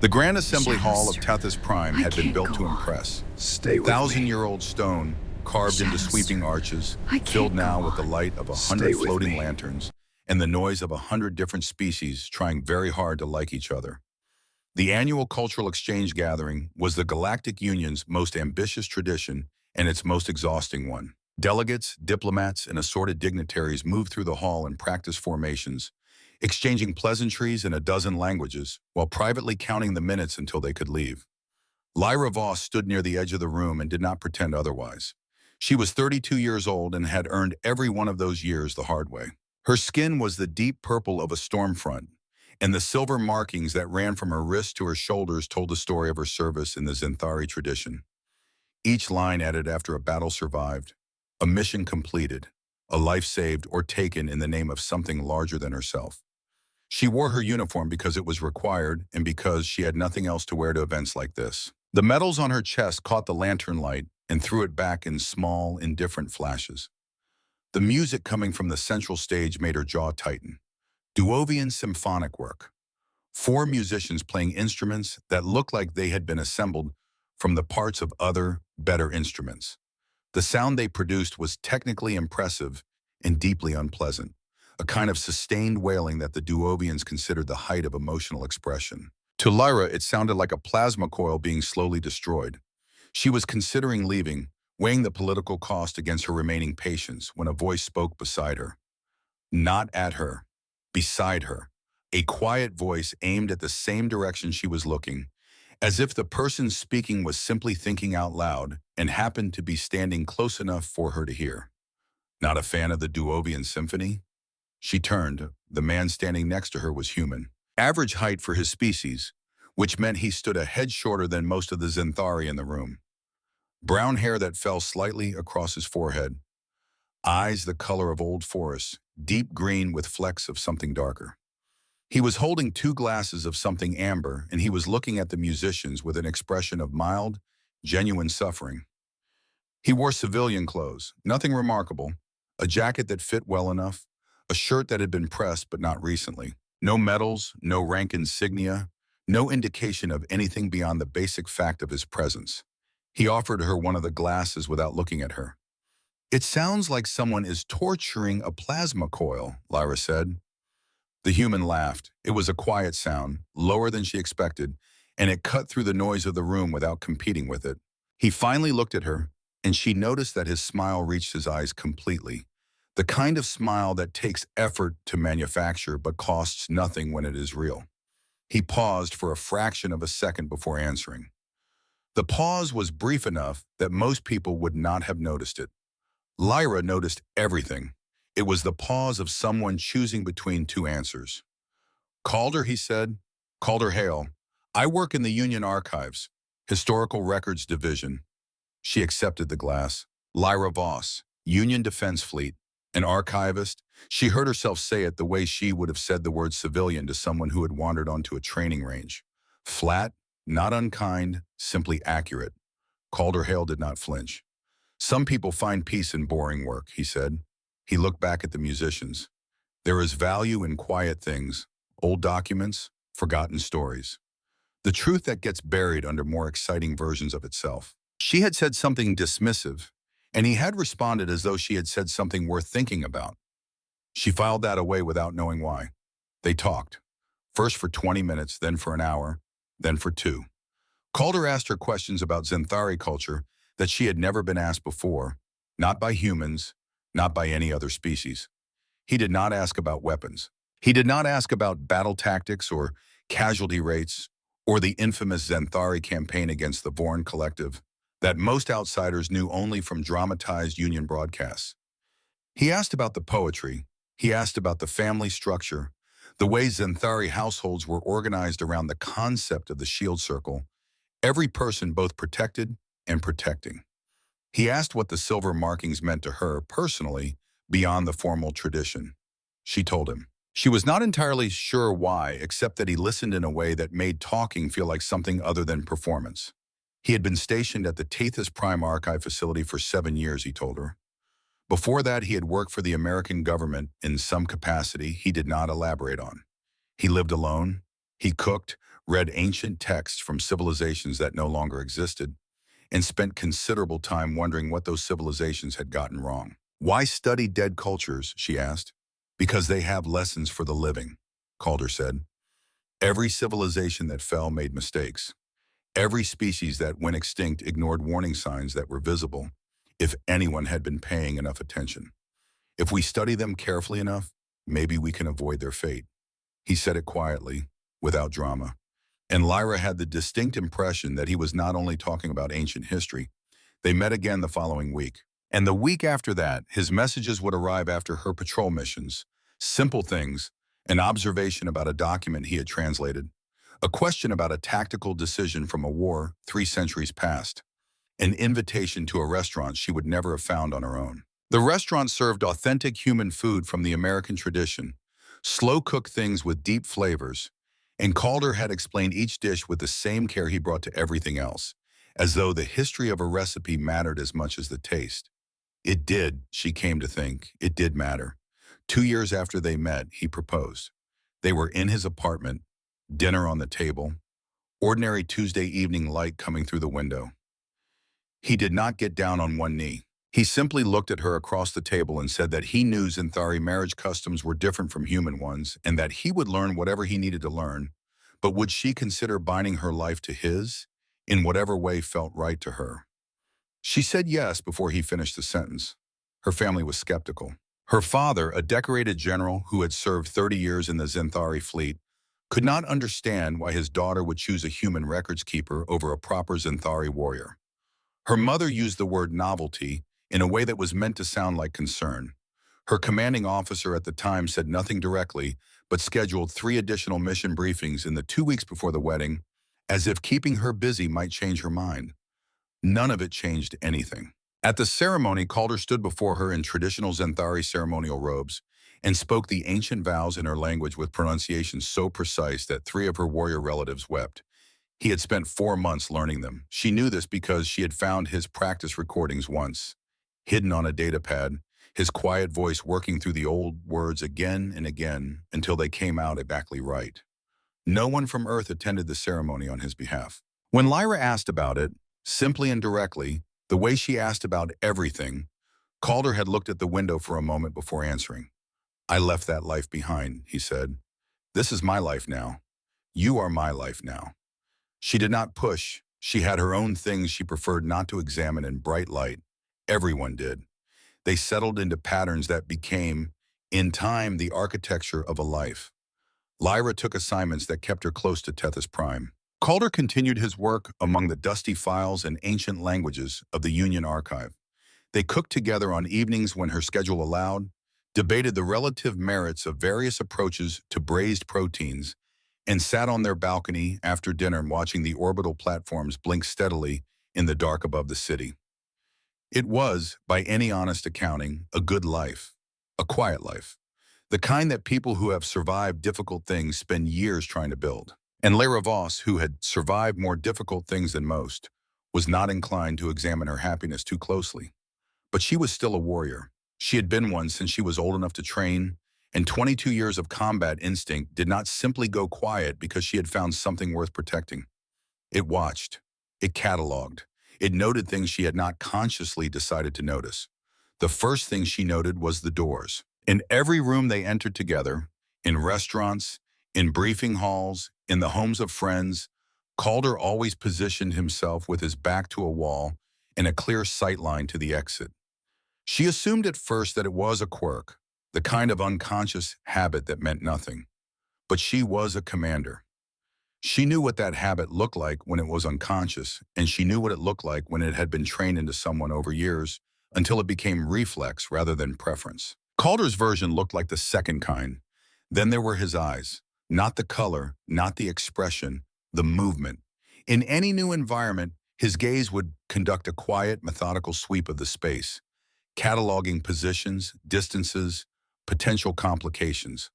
The Grand Assembly Hall of Shadows. Tethys Prime I had been can't built go to on. impress. Stay with me. Thousand-year-old stone, carved into Shadows. sweeping arches, I can't filled now go with the on. light of Stay 100 with floating me. lanterns and the noise of 100 different species trying very hard to like each other. The annual cultural exchange gathering was the Galactic Union's most ambitious tradition and its most exhausting one. Delegates, diplomats, and assorted dignitaries moved through the hall in practice formations, exchanging pleasantries in a dozen languages while privately counting the minutes until they could leave. Lyra Voss stood near the edge of the room and did not pretend otherwise. She was 32 years old and had earned every one of those years the hard way. Her skin was the deep purple of a storm front, and the silver markings that ran from her wrists to her shoulders told the story of her service in the Zenthari tradition. Each line added after a battle survived, a mission completed, a life saved or taken in the name of something larger than herself. She wore her uniform because it was required and because she had nothing else to wear to events like this. The metals on her chest caught the lantern light and threw it back in small, indifferent flashes. The music coming from the central stage made her jaw tighten. Duovian symphonic work. 4 musicians playing instruments that looked like they had been assembled from the parts of other, better instruments. The sound they produced was technically impressive and deeply unpleasant, a kind of sustained wailing that the Duovians considered the height of emotional expression. To Lyra, it sounded like a plasma coil being slowly destroyed. She was considering leaving, weighing the political cost against her remaining patience, when a voice spoke beside her. Not at her, beside her. A quiet voice aimed at the same direction she was looking, as if the person speaking was simply thinking out loud and happened to be standing close enough for her to hear. Not a fan of the Duovian symphony? She turned. The man standing next to her was human. Average height for his species, which meant he stood a head shorter than most of the Zenthari in the room. Brown hair that fell slightly across his forehead. Eyes the color of old forests, deep green with flecks of something darker. He was holding 2 glasses of something amber, and he was looking at the musicians with an expression of mild, genuine suffering. He wore civilian clothes, nothing remarkable, a jacket that fit well enough, a shirt that had been pressed but not recently. No medals, no rank insignia, no indication of anything beyond the basic fact of his presence. He offered her one of the glasses without looking at her. "It sounds like someone is torturing a plasma coil," Lyra said. The human laughed. It was a quiet sound, lower than she expected, and it cut through the noise of the room without competing with it. He finally looked at her, and she noticed that his smile reached his eyes completely. The kind of smile that takes effort to manufacture but costs nothing when it is real. He paused for a fraction of a second before answering. The pause was brief enough that most people would not have noticed it. Lyra noticed everything. It was the pause of someone choosing between 2 answers. "Calder," he said. "Calder Hale. I work in the Union Archives, Historical Records Division." She accepted the glass. Lyra Voss, Union Defense Fleet, an archivist. She heard herself say it the way she would have said the word civilian to someone who had wandered onto a training range. Flat, not unkind, simply accurate. Calder Hale did not flinch. "Some people find peace in boring work," he said. He looked back at the musicians. "There is value in quiet things, old documents, forgotten stories. The truth that gets buried under more exciting versions of itself." She had said something dismissive, and he had responded as though she had said something worth thinking about. She filed that away without knowing why. They talked, first for 20 minutes, then for an hour, then for 2. Calder asked her questions about Zenthari culture that she had never been asked before, not by humans, not by any other species. He did not ask about weapons. He did not ask about battle tactics or casualty rates or the infamous Zenthari campaign against the Vorn Collective that most outsiders knew only from dramatized Union broadcasts. He asked about the poetry. He asked about the family structure, the way Zenthari households were organized around the concept of the shield circle, every person both protected and protecting. He asked what the silver markings meant to her personally beyond the formal tradition. She told him. She was not entirely sure why, except that he listened in a way that made talking feel like something other than performance. He had been stationed at the Tethys Prime Archive facility for 7 years, he told her. Before that, he had worked for the American government in some capacity he did not elaborate on. He lived alone. He cooked, read ancient texts from civilizations that no longer existed, and spent considerable time wondering what those civilizations had gotten wrong. Why study dead cultures, she asked. Because they have lessons for the living, Calder said. Every civilization that fell made mistakes. Every species that went extinct ignored warning signs that were visible if anyone had been paying enough attention. If we study them carefully enough, maybe we can avoid their fate. He said it quietly, without drama. And Lyra had the distinct impression that he was not only talking about ancient history. They met again the following week. And the week after that, his messages would arrive after her patrol missions. Simple things, an observation about a document he had translated, a question about a tactical decision from a war 3 centuries past, an invitation to a restaurant she would never have found on her own. The restaurant served authentic human food from the American tradition, slow-cooked things with deep flavors, and Calder had explained each dish with the same care he brought to everything else, as though the history of a recipe mattered as much as the taste. It did, she came to think, it did matter. 2 years after they met, he proposed. They were in his apartment, dinner on the table, ordinary Tuesday evening light coming through the window. He did not get down on one knee. He simply looked at her across the table and said that he knew Xanthari marriage customs were different from human ones and that he would learn whatever he needed to learn, but would she consider binding her life to his, in whatever way felt right to her? She said yes before he finished the sentence. Her family was skeptical. Her father, a decorated general who had served 30 years in the Xanthari fleet, could not understand why his daughter would choose a human records keeper over a proper Xanthari warrior. Her mother used the word novelty in a way that was meant to sound like concern. Her commanding officer at the time said nothing directly, but scheduled 3 additional mission briefings in the 2 weeks before the wedding, as if keeping her busy might change her mind. None of it changed anything. At the ceremony, Calder stood before her in traditional Xanthari ceremonial robes and spoke the ancient vows in her language with pronunciation so precise that 3 of her warrior relatives wept. He had spent 4 months learning them. She knew this because she had found his practice recordings once, hidden on a datapad, his quiet voice working through the old words again and again until they came out exactly right. No one from Earth attended the ceremony on his behalf. When Lyra asked about it, simply and directly, the way she asked about everything, Calder had looked at the window for a moment before answering. I left that life behind, he said. This is my life now. You are my life now. She did not push. She had her own things she preferred not to examine in bright light. Everyone did. They settled into patterns that became, in time, the architecture of a life. Lyra took assignments that kept her close to Tethys Prime. Calder continued his work among the dusty files and ancient languages of the Union Archive. They cooked together on evenings when her schedule allowed, debated the relative merits of various approaches to braised proteins, and sat on their balcony after dinner watching the orbital platforms blink steadily in the dark above the city. It was, by any honest accounting, a good life, a quiet life, the kind that people who have survived difficult things spend years trying to build. And Lyra Voss, who had survived more difficult things than most, was not inclined to examine her happiness too closely. But she was still a warrior. She had been one since she was old enough to train, and 22 years of combat instinct did not simply go quiet because she had found something worth protecting. It watched. It cataloged. It noted things she had not consciously decided to notice. The first thing she noted was the doors. In every room they entered together, in restaurants, in briefing halls, in the homes of friends, Calder always positioned himself with his back to a wall and a clear sight line to the exit. She assumed at first that it was a quirk, the kind of unconscious habit that meant nothing. But she was a commander. She knew what that habit looked like when it was unconscious, and she knew what it looked like when it had been trained into someone over years until it became reflex rather than preference. Calder's version looked like the second kind. Then there were his eyes. Not the color, not the expression, the movement. In any new environment, his gaze would conduct a quiet, methodical sweep of the space, cataloging positions, distances, potential complications.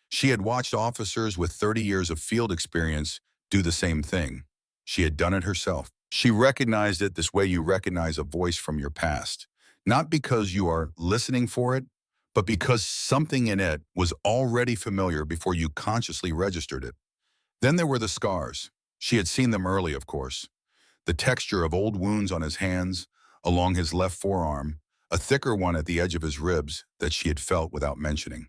She had watched officers with 30 years of field experience do the same thing. She had done it herself. She recognized it this way you recognize a voice from your past, not because you are listening for it, but because something in it was already familiar before you consciously registered it. Then there were the scars. She had seen them early, of course. The texture of old wounds on his hands, along his left forearm, a thicker one at the edge of his ribs that she had felt without mentioning.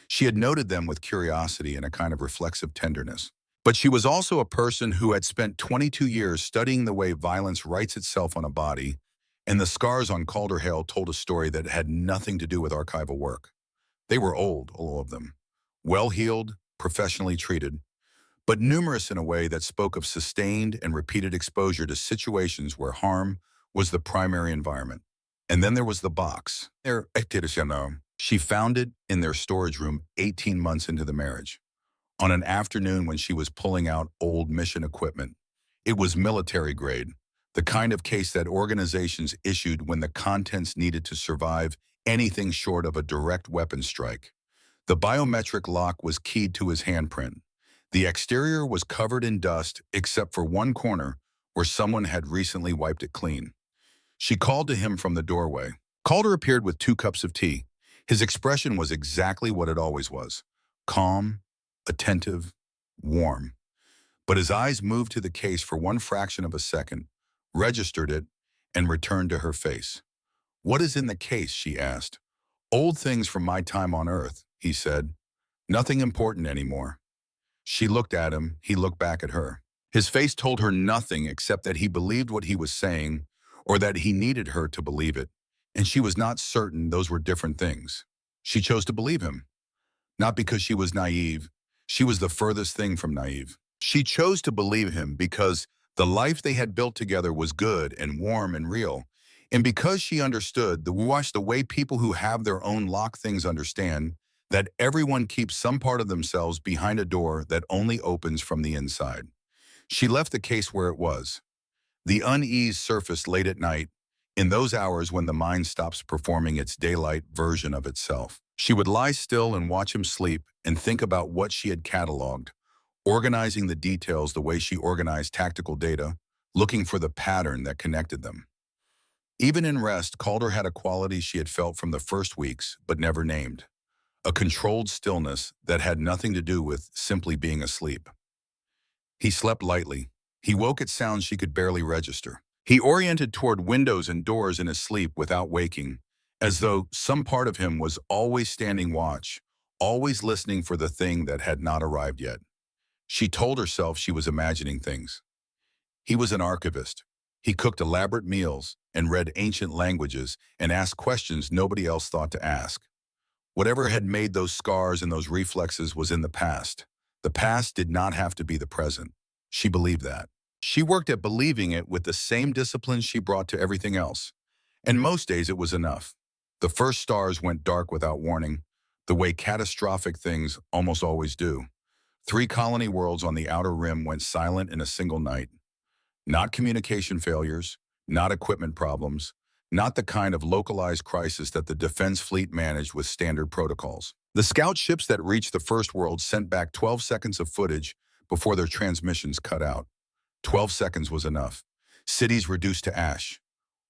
She had noted them with curiosity and a kind of reflexive tenderness. But she was also a person who had spent 22 years studying the way violence writes itself on a body, and the scars on Calder Hale told a story that had nothing to do with archival work. They were old, all of them, well-healed, professionally treated, but numerous in a way that spoke of sustained and repeated exposure to situations where harm was the primary environment. And then there was the box. She found it in their storage room 18 months into the marriage. On an afternoon when she was pulling out old mission equipment. It was military grade, the kind of case that organizations issued when the contents needed to survive anything short of a direct weapon strike. The biometric lock was keyed to his handprint. The exterior was covered in dust except for one corner where someone had recently wiped it clean. She called to him from the doorway. Calder appeared with 2 cups of tea. His expression was exactly what it always was. Calm, attentive, warm. But his eyes moved to the case for one fraction of a second, registered it, and returned to her face. "What is in the case?" she asked. "Old things from my time on Earth," he said. "Nothing important anymore." She looked at him, he looked back at her. His face told her nothing except that he believed what he was saying, or that he needed her to believe it, and she was not certain those were different things. She chose to believe him. Not because she was naive. She was the furthest thing from naive. She chose to believe him because the life they had built together was good and warm and real, and because she understood the way people who have their own locked things understand that everyone keeps some part of themselves behind a door that only opens from the inside. She left the case where it was. The unease surfaced late at night, in those hours when the mind stops performing its daylight version of itself. She would lie still and watch him sleep and think about what she had cataloged, organizing the details the way she organized tactical data, looking for the pattern that connected them. Even in rest, Calder had a quality she had felt from the first weeks, but never named. A controlled stillness that had nothing to do with simply being asleep. He slept lightly. He woke at sounds she could barely register. He oriented toward windows and doors in his sleep without waking, as though some part of him was always standing watch, always listening for the thing that had not arrived yet. She told herself she was imagining things. He was an archivist. He cooked elaborate meals and read ancient languages and asked questions nobody else thought to ask. Whatever had made those scars and those reflexes was in the past. The past did not have to be the present. She believed that. She worked at believing it with the same discipline she brought to everything else. And most days it was enough. The first stars went dark without warning, the way catastrophic things almost always do. 3 colony worlds on the outer rim went silent in a single night. Not communication failures, not equipment problems, not the kind of localized crisis that the defense fleet managed with standard protocols. The scout ships that reached the first world sent back 12 seconds of footage before their transmissions cut out. 12 seconds was enough. Cities reduced to ash.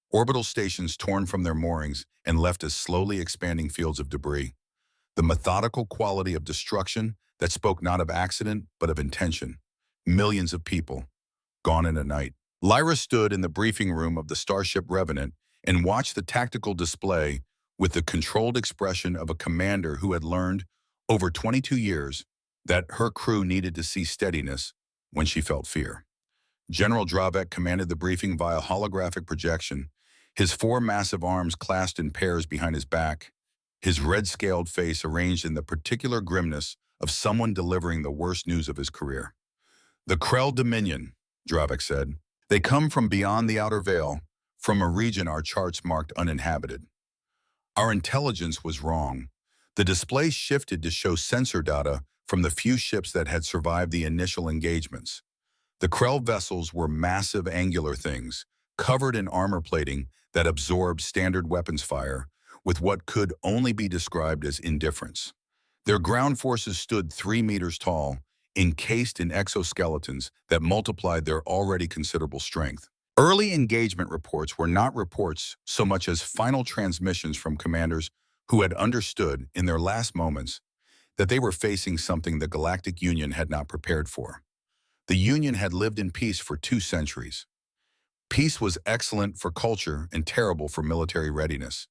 Orbital stations torn from their moorings and left as slowly expanding fields of debris. The methodical quality of destruction that spoke not of accident, but of intention. Millions of people, gone in a night. Lyra stood in the briefing room of the Starship Revenant and watched the tactical display with the controlled expression of a commander who had learned, over 22 years, that her crew needed to see steadiness when she felt fear. General Dravek commanded the briefing via holographic projection, his 4 massive arms clasped in pairs behind his back, his red-scaled face arranged in the particular grimness of someone delivering the worst news of his career. "The Krell Dominion," Dravek said. "They come from beyond the outer veil, from a region our charts marked uninhabited. Our intelligence was wrong. The display shifted to show sensor data from the few ships that had survived the initial engagements. The Krell vessels were massive angular things, covered in armor plating that absorbed standard weapons fire, with what could only be described as indifference. Their ground forces stood 3 meters tall, encased in exoskeletons that multiplied their already considerable strength. Early engagement reports were not reports so much as final transmissions from commanders who had understood, in their last moments, that they were facing something the Galactic Union had not prepared for. The Union had lived in peace for 2 centuries. Peace was excellent for culture and terrible for military readiness.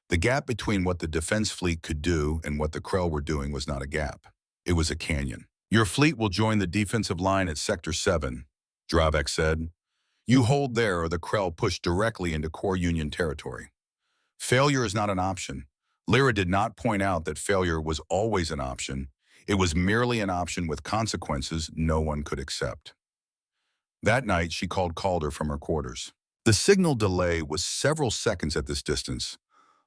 The gap between what the defense fleet could do and what the Krell were doing was not a gap. It was a canyon. Your fleet will join the defensive line at Sector 7, Dravek said. You hold there or the Krell push directly into core Union territory. Failure is not an option. Lyra did not point out that failure was always an option. It was merely an option with consequences no one could accept. That night, she called Calder from her quarters. The signal delay was several seconds at this distance,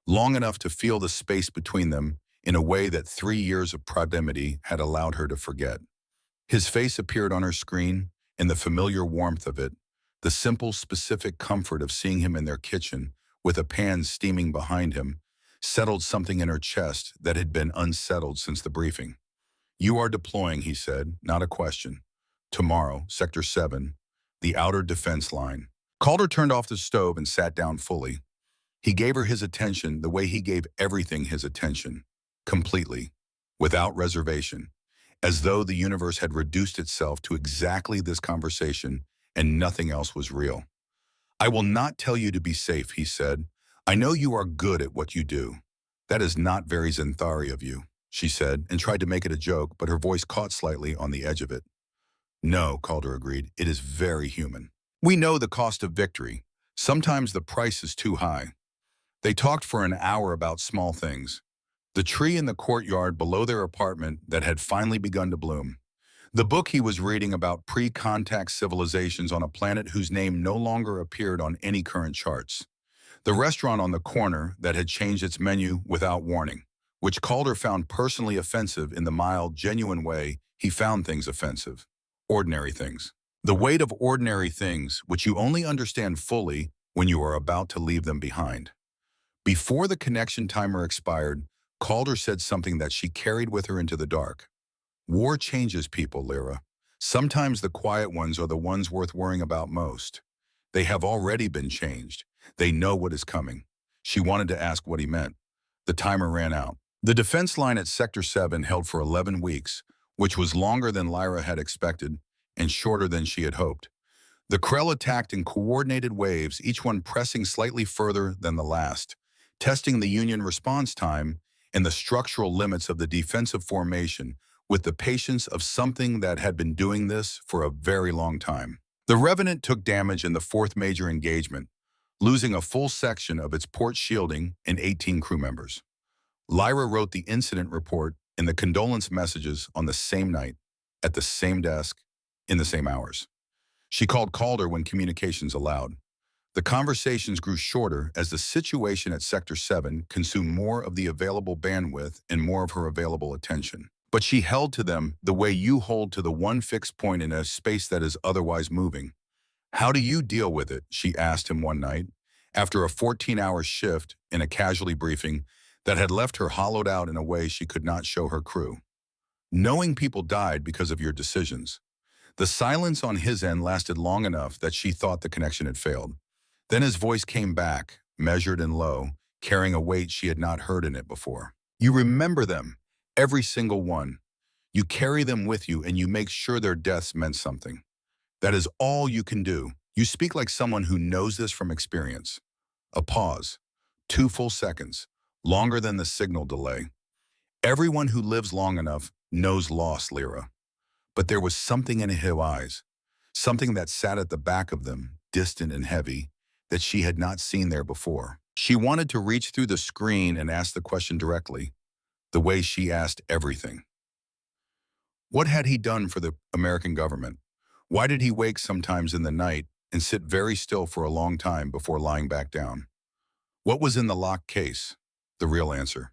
long enough to feel the space between them in a way that 3 years of proximity had allowed her to forget. His face appeared on her screen, and the familiar warmth of it, the simple, specific comfort of seeing him in their kitchen, with a pan steaming behind him, settled something in her chest that had been unsettled since the briefing. You are deploying, he said, not a question. Tomorrow, Sector 7, the outer defense line. Calder turned off the stove and sat down fully. He gave her his attention the way he gave everything his attention, completely, without reservation, as though the universe had reduced itself to exactly this conversation and nothing else was real. I will not tell you to be safe, he said. I know you are good at what you do. That is not very Zenthari of you, she said, and tried to make it a joke, but her voice caught slightly on the edge of it. No, Calder agreed, it is very human. We know the cost of victory. Sometimes the price is too high. They talked for an hour about small things. The tree in the courtyard below their apartment that had finally begun to bloom. The book he was reading about pre-contact civilizations on a planet whose name no longer appeared on any current charts. The restaurant on the corner that had changed its menu without warning, which Calder found personally offensive in the mild, genuine way he found things offensive. Ordinary things. The weight of ordinary things, which you only understand fully when you are about to leave them behind. Before the connection timer expired, Calder said something that she carried with her into the dark. War changes people, Lyra. Sometimes the quiet ones are the ones worth worrying about most. They have already been changed. They know what is coming. She wanted to ask what he meant. The timer ran out. The defense line at Sector 7 held for 11 weeks, which was longer than Lyra had expected and shorter than she had hoped. The Krell attacked in coordinated waves, each one pressing slightly further than the last, testing the Union response time and the structural limits of the defensive formation with the patience of something that had been doing this for a very long time. The Revenant took damage in the fourth major engagement, losing a full section of its port shielding and 18 crew members. Lyra wrote the incident report and the condolence messages on the same night, at the same desk, in the same hours. She called Calder when communications allowed. The conversations grew shorter as the situation at Sector 7 consumed more of the available bandwidth and more of her available attention. But she held to them the way you hold to the one fixed point in a space that is otherwise moving. How do you deal with it? She asked him one night, after a 14-hour shift in a casualty briefing that had left her hollowed out in a way she could not show her crew. Knowing people died because of your decisions. The silence on his end lasted long enough that she thought the connection had failed. Then his voice came back, measured and low, carrying a weight she had not heard in it before. You remember them, every single one. You carry them with you and you make sure their deaths meant something. That is all you can do. You speak like someone who knows this from experience. A pause. 2 full seconds. Longer than the signal delay. Everyone who lives long enough knows loss, Lyra. But there was something in her eyes. Something that sat at the back of them, distant and heavy, that she had not seen there before. She wanted to reach through the screen and ask the question directly, the way she asked everything. What had he done for the American government? Why did he wake sometimes in the night and sit very still for a long time before lying back down? What was in the locked case? The real answer.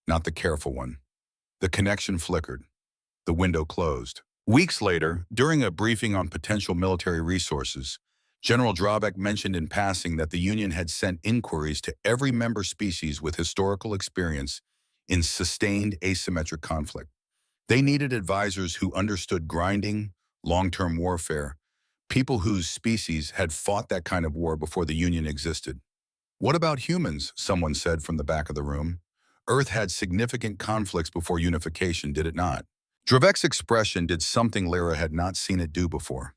Not the careful one. The connection flickered. The window closed. Weeks later, during a briefing on potential military resources, General Dravek mentioned in passing that the Union had sent inquiries to every member species with historical experience in sustained asymmetric conflict. They needed advisors who understood grinding, long-term warfare, people whose species had fought that kind of war before the Union existed. What about humans? Someone said from the back of the room. Earth had significant conflicts before unification, did it not? Dravek's expression did something Lyra had not seen it do before.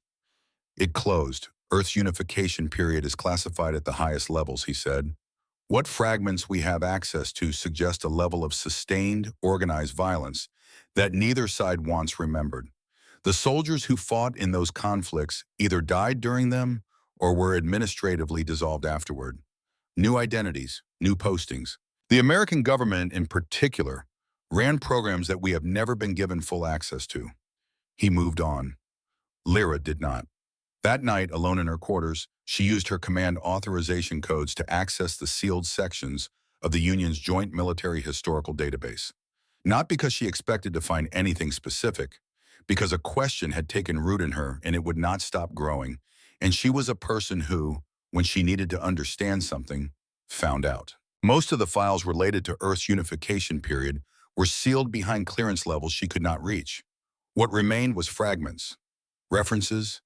It closed. Earth's unification period is classified at the highest levels, he said. What fragments we have access to suggest a level of sustained, organized violence that neither side once remembered. The soldiers who fought in those conflicts either died during them or were administratively dissolved afterward. New identities, new postings. The American government, in particular, ran programs that we have never been given full access to. He moved on. Lyra did not. That night, alone in her quarters, she used her command authorization codes to access the sealed sections of the Union's Joint Military Historical Database. Not because she expected to find anything specific, because a question had taken root in her and it would not stop growing, and she was a person who, when she needed to understand something, found out. Most of the files related to Earth's unification period were sealed behind clearance levels she could not reach. What remained was fragments, references,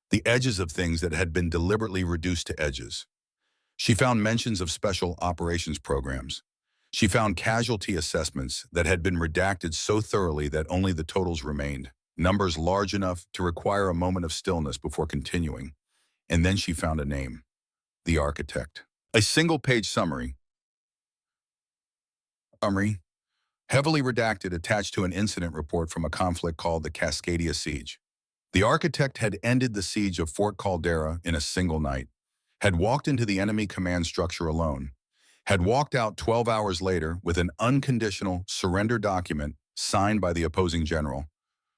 the edges of things that had been deliberately reduced to edges. She found mentions of special operations programs. She found casualty assessments that had been redacted so thoroughly that only the totals remained, numbers large enough to require a moment of stillness before continuing. And then she found a name, the architect. A single-page summary, heavily redacted, attached to an incident report from a conflict called the Cascadia Siege. The architect had ended the siege of Fort Caldera in a single night, had walked into the enemy command structure alone, had walked out 12 hours later with an unconditional surrender document signed by the opposing general,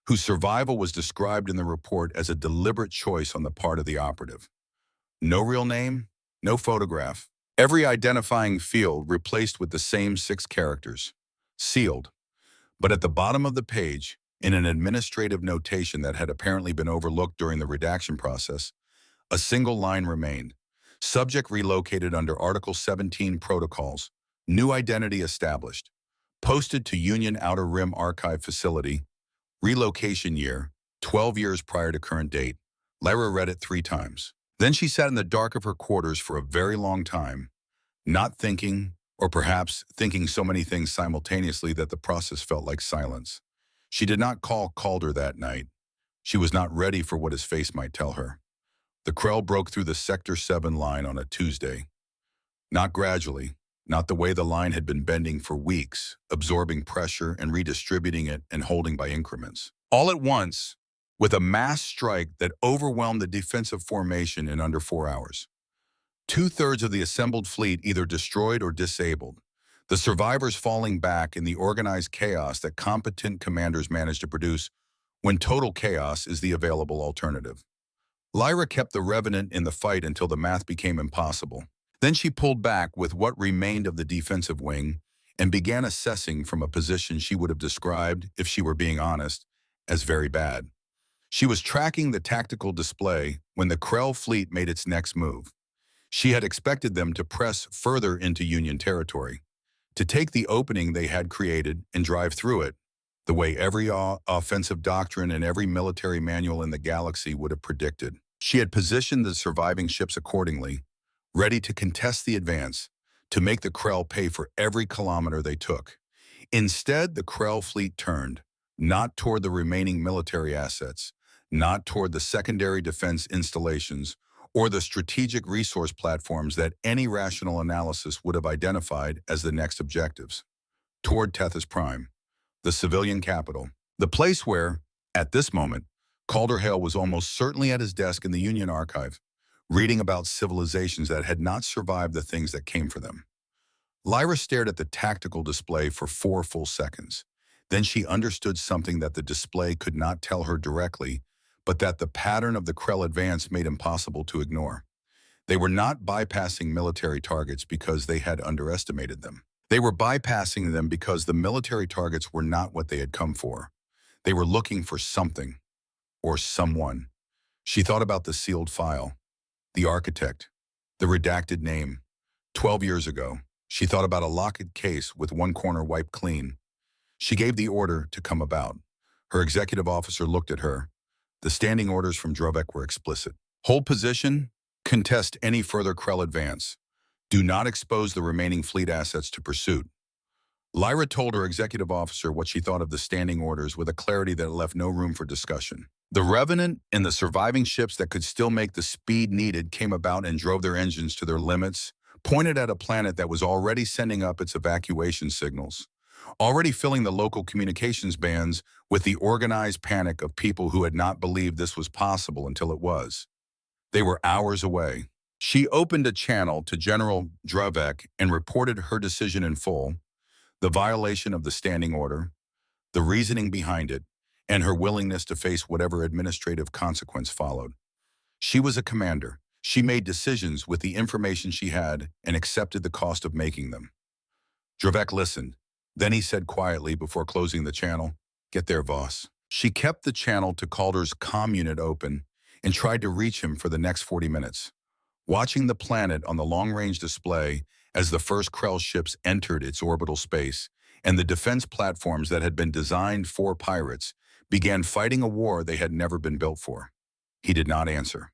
whose survival was described in the report as a deliberate choice on the part of the operative. No real name, no photograph. Every identifying field replaced with the same 6 characters. Sealed. But at the bottom of the page, in an administrative notation that had apparently been overlooked during the redaction process, a single line remained. Subject relocated under Article 17 Protocols. New identity established. Posted to Union Outer Rim Archive Facility. Relocation year, 12 years prior to current date. Lyra read it 3 times. Then she sat in the dark of her quarters for a very long time, not thinking, or perhaps thinking so many things simultaneously that the process felt like silence. She did not call Calder that night. She was not ready for what his face might tell her. The Krell broke through the Sector 7 line on a Tuesday. Not gradually, not the way the line had been bending for weeks, absorbing pressure and redistributing it and holding by increments. All at once, with a mass strike that overwhelmed the defensive formation in under 4 hours. 2/3 of the assembled fleet either destroyed or disabled, the survivors falling back in the organized chaos that competent commanders manage to produce when total chaos is the available alternative. Lyra kept the Revenant in the fight until the math became impossible. Then she pulled back with what remained of the defensive wing and began assessing from a position she would have described, if she were being honest, as very bad. She was tracking the tactical display when the Krell fleet made its next move. She had expected them to press further into Union territory, to take the opening they had created and drive through it, the way every offensive doctrine and every military manual in the galaxy would have predicted. She had positioned the surviving ships accordingly, ready to contest the advance, to make the Krell pay for every kilometer they took. Instead, the Krell fleet turned, not toward the remaining military assets, not toward the secondary defense installations, or the strategic resource platforms that any rational analysis would have identified as the next objectives. Toward Tethys Prime, the civilian capital, the place where, at this moment, Calder Hale was almost certainly at his desk in the Union Archive, reading about civilizations that had not survived the things that came for them. Lyra stared at the tactical display for 4 full seconds. Then she understood something that the display could not tell her directly, but that the pattern of the Krell advance made impossible to ignore. They were not bypassing military targets because they had underestimated them. They were bypassing them because the military targets were not what they had come for. They were looking for something, or someone. She thought about the sealed file, the architect, the redacted name. 12 years ago, she thought about a locked case with one corner wiped clean. She gave the order to come about. Her executive officer looked at her. The standing orders from Dravek were explicit. Hold position, contest any further Krell advance. Do not expose the remaining fleet assets to pursuit. Lyra told her executive officer what she thought of the standing orders with a clarity that left no room for discussion. The Revenant and the surviving ships that could still make the speed needed came about and drove their engines to their limits, pointed at a planet that was already sending up its evacuation signals, already filling the local communications bands with the organized panic of people who had not believed this was possible until it was. They were hours away. She opened a channel to General Dravek and reported her decision in full, the violation of the standing order, the reasoning behind it, and her willingness to face whatever administrative consequence followed. She was a commander. She made decisions with the information she had and accepted the cost of making them. Dravek listened. Then he said quietly before closing the channel, "Get there, Voss." She kept the channel to Calder's comm unit open and tried to reach him for the next 40 minutes. Watching the planet on the long-range display as the first Krell ships entered its orbital space and the defense platforms that had been designed for pirates began fighting a war they had never been built for. He did not answer.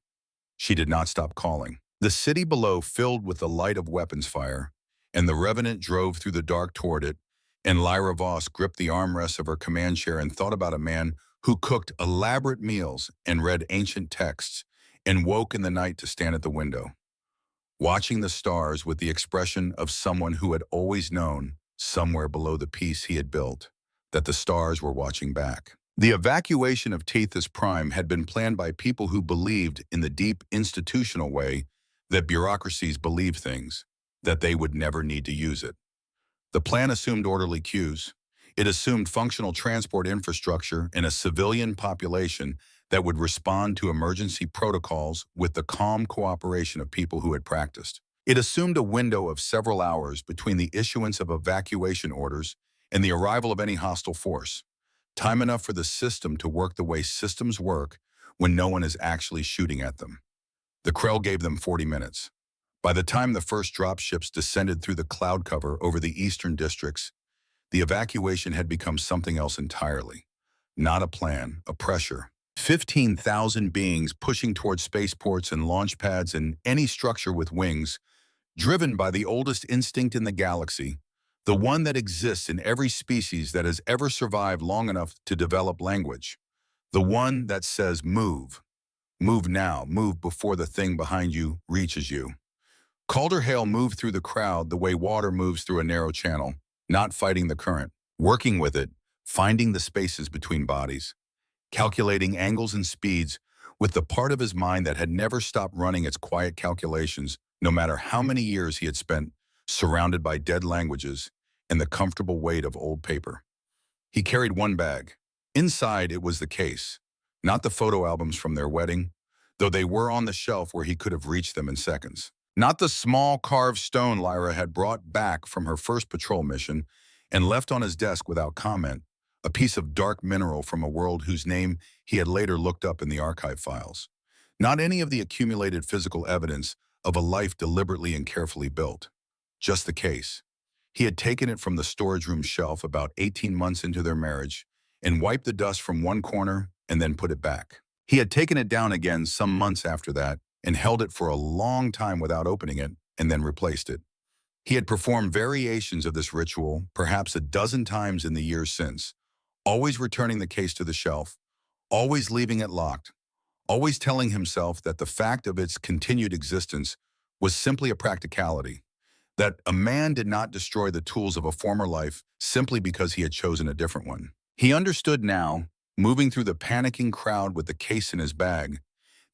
She did not stop calling. The city below filled with the light of weapons fire, and the Revenant drove through the dark toward it, and Lyra Voss gripped the armrests of her command chair and thought about a man who cooked elaborate meals and read ancient texts and woke in the night to stand at the window, watching the stars with the expression of someone who had always known, somewhere below the peace he had built, that the stars were watching back. The evacuation of Tethys Prime had been planned by people who believed in the deep institutional way that bureaucracies believe things, that they would never need to use it. The plan assumed orderly queues. It assumed functional transport infrastructure and a civilian population that would respond to emergency protocols with the calm cooperation of people who had practiced. It assumed a window of several hours between the issuance of evacuation orders and the arrival of any hostile force, time enough for the system to work the way systems work when no one is actually shooting at them. The Krell gave them 40 minutes. By the time the first dropships descended through the cloud cover over the eastern districts, the evacuation had become something else entirely. Not a plan, a pressure. 15,000 beings pushing towards spaceports and launch pads and any structure with wings, driven by the oldest instinct in the galaxy, the one that exists in every species that has ever survived long enough to develop language. The one that says move. Move now, move before the thing behind you reaches you. Calder Hale moved through the crowd the way water moves through a narrow channel, not fighting the current, working with it, finding the spaces between bodies, calculating angles and speeds with the part of his mind that had never stopped running its quiet calculations, no matter how many years he had spent surrounded by dead languages and the comfortable weight of old paper. He carried one bag. Inside it was the case, not the photo albums from their wedding, though they were on the shelf where he could have reached them in seconds. Not the small carved stone Lyra had brought back from her first patrol mission and left on his desk without comment, a piece of dark mineral from a world whose name he had later looked up in the archive files. Not any of the accumulated physical evidence of a life deliberately and carefully built. Just the case. He had taken it from the storage room shelf about 18 months into their marriage and wiped the dust from one corner and then put it back. He had taken it down again some months after that and held it for a long time without opening it and then replaced it. He had performed variations of this ritual perhaps a dozen times in the years since, always returning the case to the shelf, always leaving it locked, always telling himself that the fact of its continued existence was simply a practicality, that a man did not destroy the tools of a former life simply because he had chosen a different one. He understood now, moving through the panicking crowd with the case in his bag,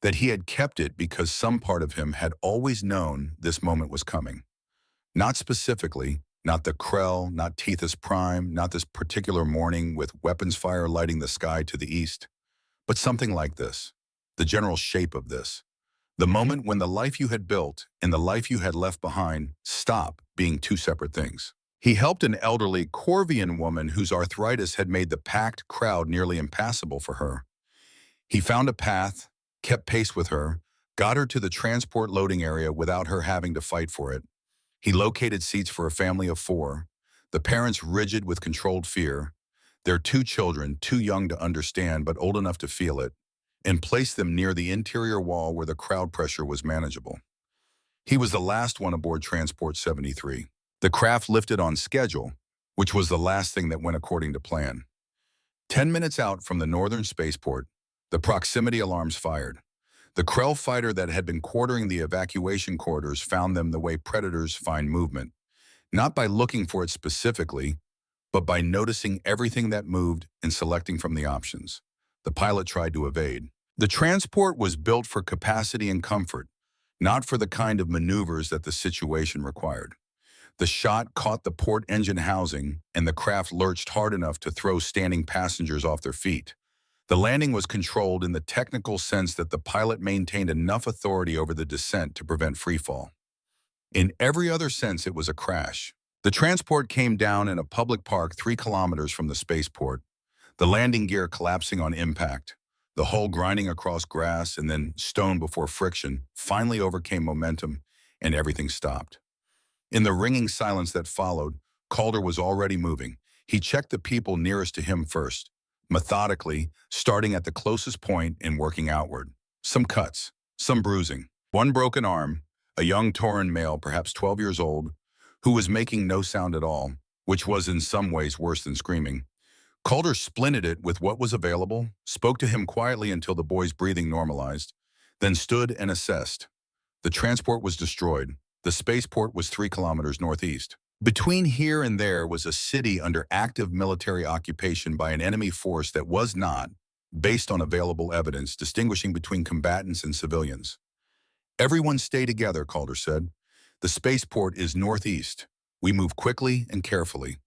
that he had kept it because some part of him had always known this moment was coming. Not specifically, not the Krell, not Tethys Prime, not this particular morning with weapons fire lighting the sky to the east, but something like this, the general shape of this. The moment when the life you had built and the life you had left behind stop being two separate things. He helped an elderly Corvian woman whose arthritis had made the packed crowd nearly impassable for her. He found a path, kept pace with her, got her to the transport loading area without her having to fight for it. He located seats for a family of 4, the parents rigid with controlled fear, their 2 children too young to understand but old enough to feel it, and placed them near the interior wall where the crowd pressure was manageable. He was the last one aboard Transport 73. The craft lifted on schedule, which was the last thing that went according to plan. 10 minutes out from the northern spaceport, the proximity alarms fired. The Krell fighter that had been quartering the evacuation corridors found them the way predators find movement, not by looking for it specifically, but by noticing everything that moved and selecting from the options. The pilot tried to evade. The transport was built for capacity and comfort, not for the kind of maneuvers that the situation required. The shot caught the port engine housing, and the craft lurched hard enough to throw standing passengers off their feet. The landing was controlled in the technical sense that the pilot maintained enough authority over the descent to prevent freefall. In every other sense, it was a crash. The transport came down in a public park 3 kilometers from the spaceport, the landing gear collapsing on impact, the hull grinding across grass and then stone before friction finally overcame momentum, and everything stopped. In the ringing silence that followed, Calder was already moving. He checked the people nearest to him first, methodically, starting at the closest point and working outward. Some cuts, some bruising, one broken arm, a young Tauran male, perhaps 12 years old, who was making no sound at all, which was in some ways worse than screaming. Calder splinted it with what was available, spoke to him quietly until the boy's breathing normalized, then stood and assessed. The transport was destroyed. The spaceport was 3 kilometers northeast. Between here and there was a city under active military occupation by an enemy force that was not, based on available evidence, distinguishing between combatants and civilians. "Everyone stay together," Calder said. "The spaceport is northeast. We move quickly and carefully.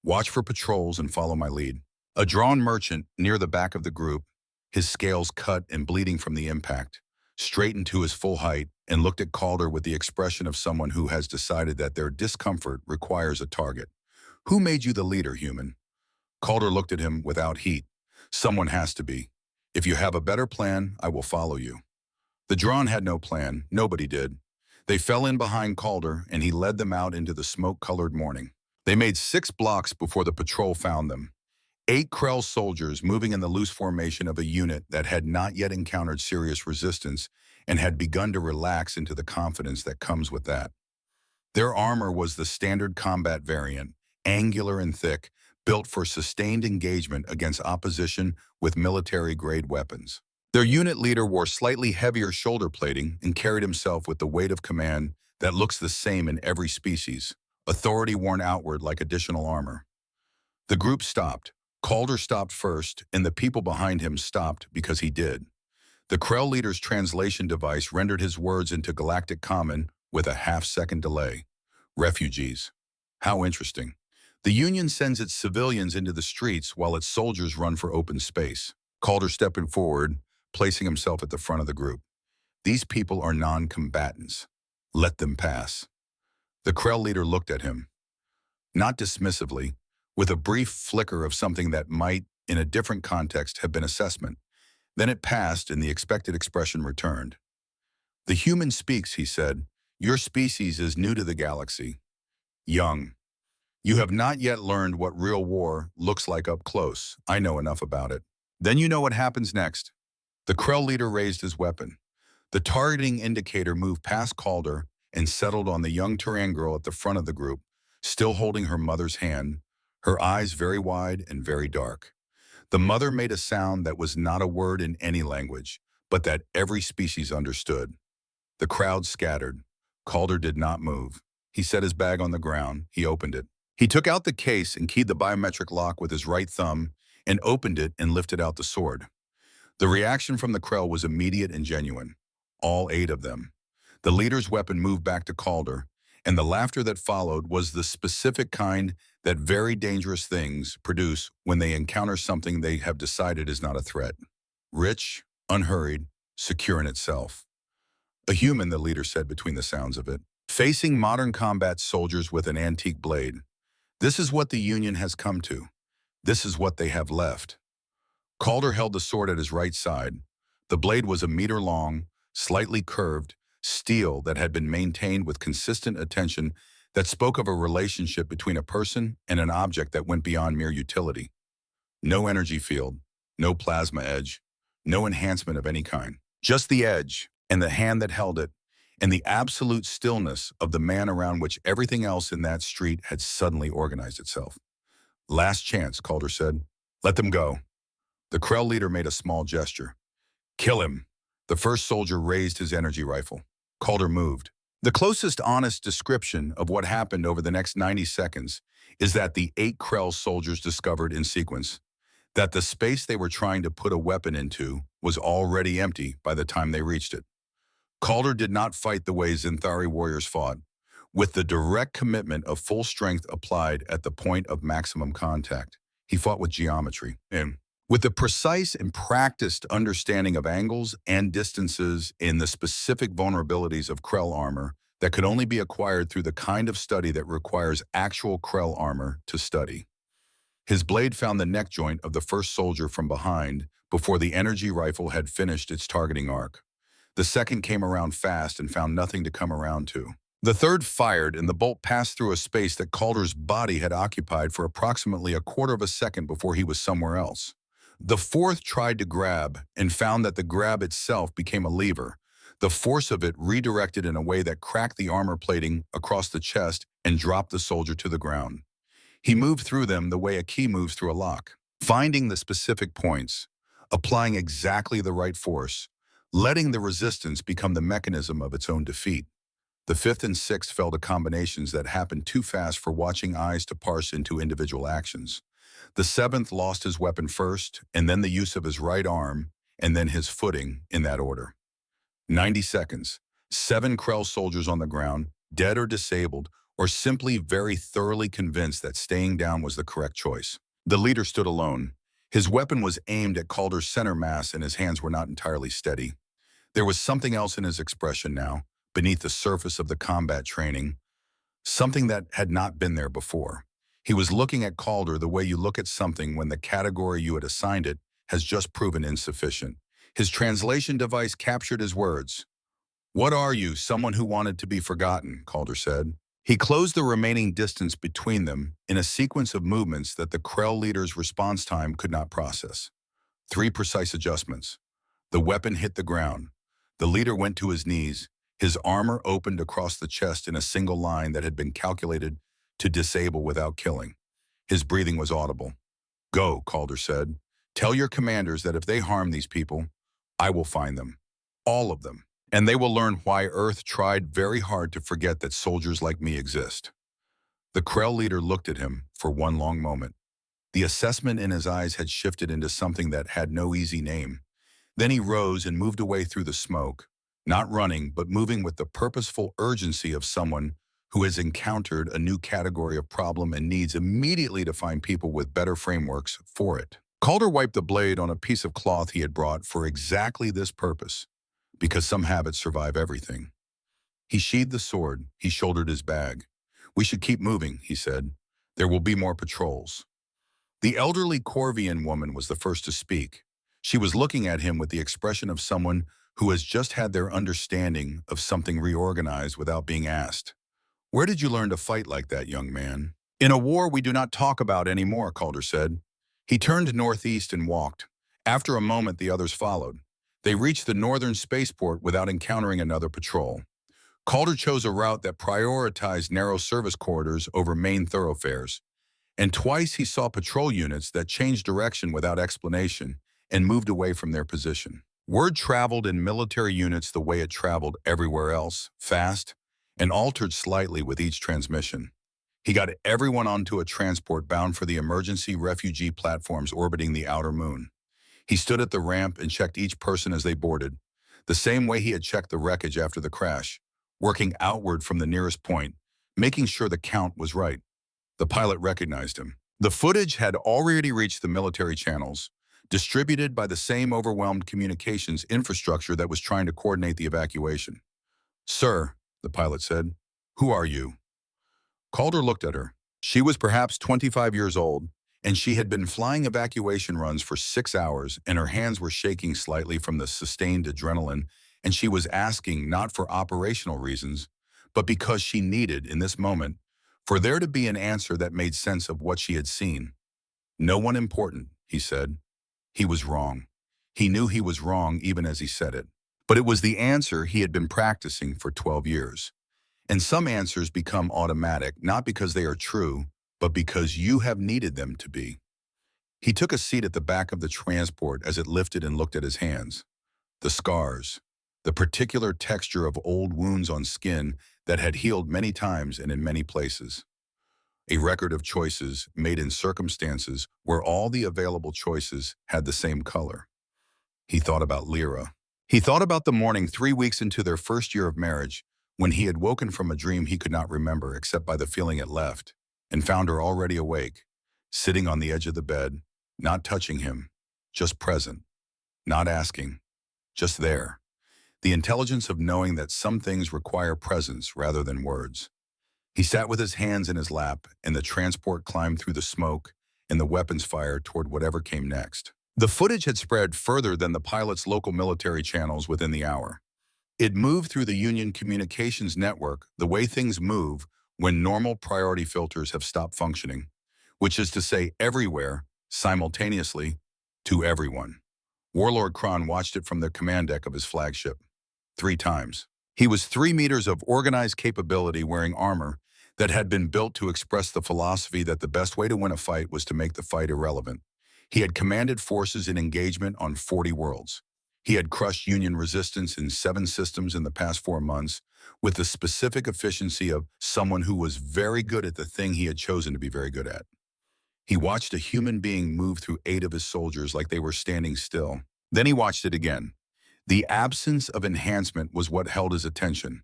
Watch for patrols and follow my lead." A drawn merchant near the back of the group, his scales cut and bleeding from the impact, straightened to his full height and looked at Calder with the expression of someone who has decided that their discomfort requires a target. "Who made you the leader, human?" Calder looked at him without heat. "Someone has to be. If you have a better plan, I will follow you." The drawn had no plan. Nobody did. They fell in behind Calder, and he led them out into the smoke-colored morning. They made 6 blocks before the patrol found them. 8 Krell soldiers moving in the loose formation of a unit that had not yet encountered serious resistance and had begun to relax into the confidence that comes with that. Their armor was the standard combat variant, angular and thick, built for sustained engagement against opposition with military-grade weapons. Their unit leader wore slightly heavier shoulder plating and carried himself with the weight of command that looks the same in every species, authority worn outward like additional armor. The group stopped. Calder stopped first, and the people behind him stopped because he did. The Krell leader's translation device rendered his words into Galactic common with a half-second delay. "Refugees. How interesting. The Union sends its civilians into the streets while its soldiers run for open space." Calder stepping forward, placing himself at the front of the group. "These people are non-combatants. Let them pass." The Krell leader looked at him, not dismissively, with a brief flicker of something that might, in a different context, have been assessment. Then it passed and the expected expression returned. "The human speaks," he said. "Your species is new to the galaxy. Young. You have not yet learned what real war looks like up close. I know enough about it. Then you know what happens next." The Krell leader raised his weapon. The targeting indicator moved past Calder and settled on the young Tauran girl at the front of the group, still holding her mother's hand, her eyes very wide and very dark. The mother made a sound that was not a word in any language, but that every species understood. The crowd scattered. Calder did not move. He set his bag on the ground. He opened it. He took out the case and keyed the biometric lock with his right thumb and opened it and lifted out the sword. The reaction from the Krell was immediate and genuine. All 8 of them. The leader's weapon moved back to Calder, and the laughter that followed was the specific kind that very dangerous things produce when they encounter something they have decided is not a threat. Rich, unhurried, secure in itself. "A human," the leader said between the sounds of it, "facing modern combat soldiers with an antique blade. This is what the Union has come to. This is what they have left." Calder held the sword at his right side. The blade was a meter long, slightly curved, steel that had been maintained with consistent attention that spoke of a relationship between a person and an object that went beyond mere utility. No energy field, no plasma edge, no enhancement of any kind. Just the edge, and the hand that held it, and the absolute stillness of the man around which everything else in that street had suddenly organized itself. Last chance, Calder said. Let them go. The Krell leader made a small gesture. Kill him. The first soldier raised his energy rifle. Calder moved. The closest honest description of what happened over the next 90 seconds is that the 8 Krell soldiers discovered in sequence that the space they were trying to put a weapon into was already empty by the time they reached it. Calder did not fight the way Zinthari warriors fought, with the direct commitment of full strength applied at the point of maximum contact. He fought with geometry, and with the precise and practiced understanding of angles and distances in the specific vulnerabilities of Krell armor that could only be acquired through the kind of study that requires actual Krell armor to study. His blade found the neck joint of the first soldier from behind before the energy rifle had finished its targeting arc. The second came around fast and found nothing to come around to. The third fired, and the bolt passed through a space that Calder's body had occupied for approximately a quarter of a second before he was somewhere else. The fourth tried to grab and found that the grab itself became a lever. The force of it redirected in a way that cracked the armor plating across the chest and dropped the soldier to the ground. He moved through them the way a key moves through a lock, finding the specific points, applying exactly the right force, letting the resistance become the mechanism of its own defeat. The fifth and sixth fell to combinations that happened too fast for watching eyes to parse into individual actions. The seventh lost his weapon first, and then the use of his right arm, and then his footing, in that order. 90 seconds. 7 Krell soldiers on the ground, dead or disabled, or simply very thoroughly convinced that staying down was the correct choice. The leader stood alone. His weapon was aimed at Calder's center mass, and his hands were not entirely steady. There was something else in his expression now, beneath the surface of the combat training, something that had not been there before. He was looking at Calder the way you look at something when the category you had assigned it has just proven insufficient. His translation device captured his words. "What are you, someone who wanted to be forgotten?" Calder said. He closed the remaining distance between them in a sequence of movements that the Krell leader's response time could not process. 3 precise adjustments. The weapon hit the ground. The leader went to his knees. His armor opened across the chest in a single line that had been calculated to disable without killing. His breathing was audible. "Go," Calder said. "Tell your commanders that if they harm these people, I will find them. All of them. And they will learn why Earth tried very hard to forget that soldiers like me exist." The Krell leader looked at him for one long moment. The assessment in his eyes had shifted into something that had no easy name. Then he rose and moved away through the smoke, not running, but moving with the purposeful urgency of someone who has encountered a new category of problem and needs immediately to find people with better frameworks for it. Calder wiped the blade on a piece of cloth he had brought for exactly this purpose, because some habits survive everything. He sheathed the sword. He shouldered his bag. "We should keep moving," he said. "There will be more patrols." The elderly Corvian woman was the first to speak. She was looking at him with the expression of someone who has just had their understanding of something reorganized without being asked. "Where did you learn to fight like that, young man?" "In a war we do not talk about anymore," Calder said. He turned northeast and walked. After a moment, the others followed. They reached the northern spaceport without encountering another patrol. Calder chose a route that prioritized narrow service corridors over main thoroughfares. And twice he saw patrol units that changed direction without explanation and moved away from their position. Word traveled in military units the way it traveled everywhere else, fast, and altered slightly with each transmission. He got everyone onto a transport bound for the emergency refugee platforms orbiting the outer moon. He stood at the ramp and checked each person as they boarded, the same way he had checked the wreckage after the crash, working outward from the nearest point, making sure the count was right. The pilot recognized him. The footage had already reached the military channels, distributed by the same overwhelmed communications infrastructure that was trying to coordinate the evacuation. "Sir," the pilot said, "who are you?" Calder looked at her. She was perhaps 25 years old, and she had been flying evacuation runs for 6 hours, and her hands were shaking slightly from the sustained adrenaline, and she was asking not for operational reasons, but because she needed, in this moment, for there to be an answer that made sense of what she had seen. "No one important," he said. He was wrong. He knew he was wrong even as he said it. But it was the answer he had been practicing for 12 years. And some answers become automatic, not because they are true, but because you have needed them to be. He took a seat at the back of the transport as it lifted and looked at his hands. The scars, the particular texture of old wounds on skin that had healed many times and in many places. A record of choices made in circumstances where all the available choices had the same color. He thought about Lyra. He thought about the morning 3 weeks into their first year of marriage, when he had woken from a dream he could not remember except by the feeling it left, and found her already awake, sitting on the edge of the bed, not touching him, just present, not asking, just there. The intelligence of knowing that some things require presence rather than words. He sat with his hands in his lap, and the transport climbed through the smoke and the weapons fire toward whatever came next. The footage had spread further than the pilot's local military channels within the hour. It moved through the Union communications network the way things move when normal priority filters have stopped functioning, which is to say everywhere, simultaneously, to everyone. Warlord Kron watched it from the command deck of his flagship. 3 times. He was 3 meters of organized capability wearing armor that had been built to express the philosophy that the best way to win a fight was to make the fight irrelevant. He had commanded forces in engagement on 40 worlds. He had crushed Union resistance in 7 systems in the past 4 months with the specific efficiency of someone who was very good at the thing he had chosen to be very good at. He watched a human being move through 8 of his soldiers like they were standing still. Then he watched it again. The absence of enhancement was what held his attention.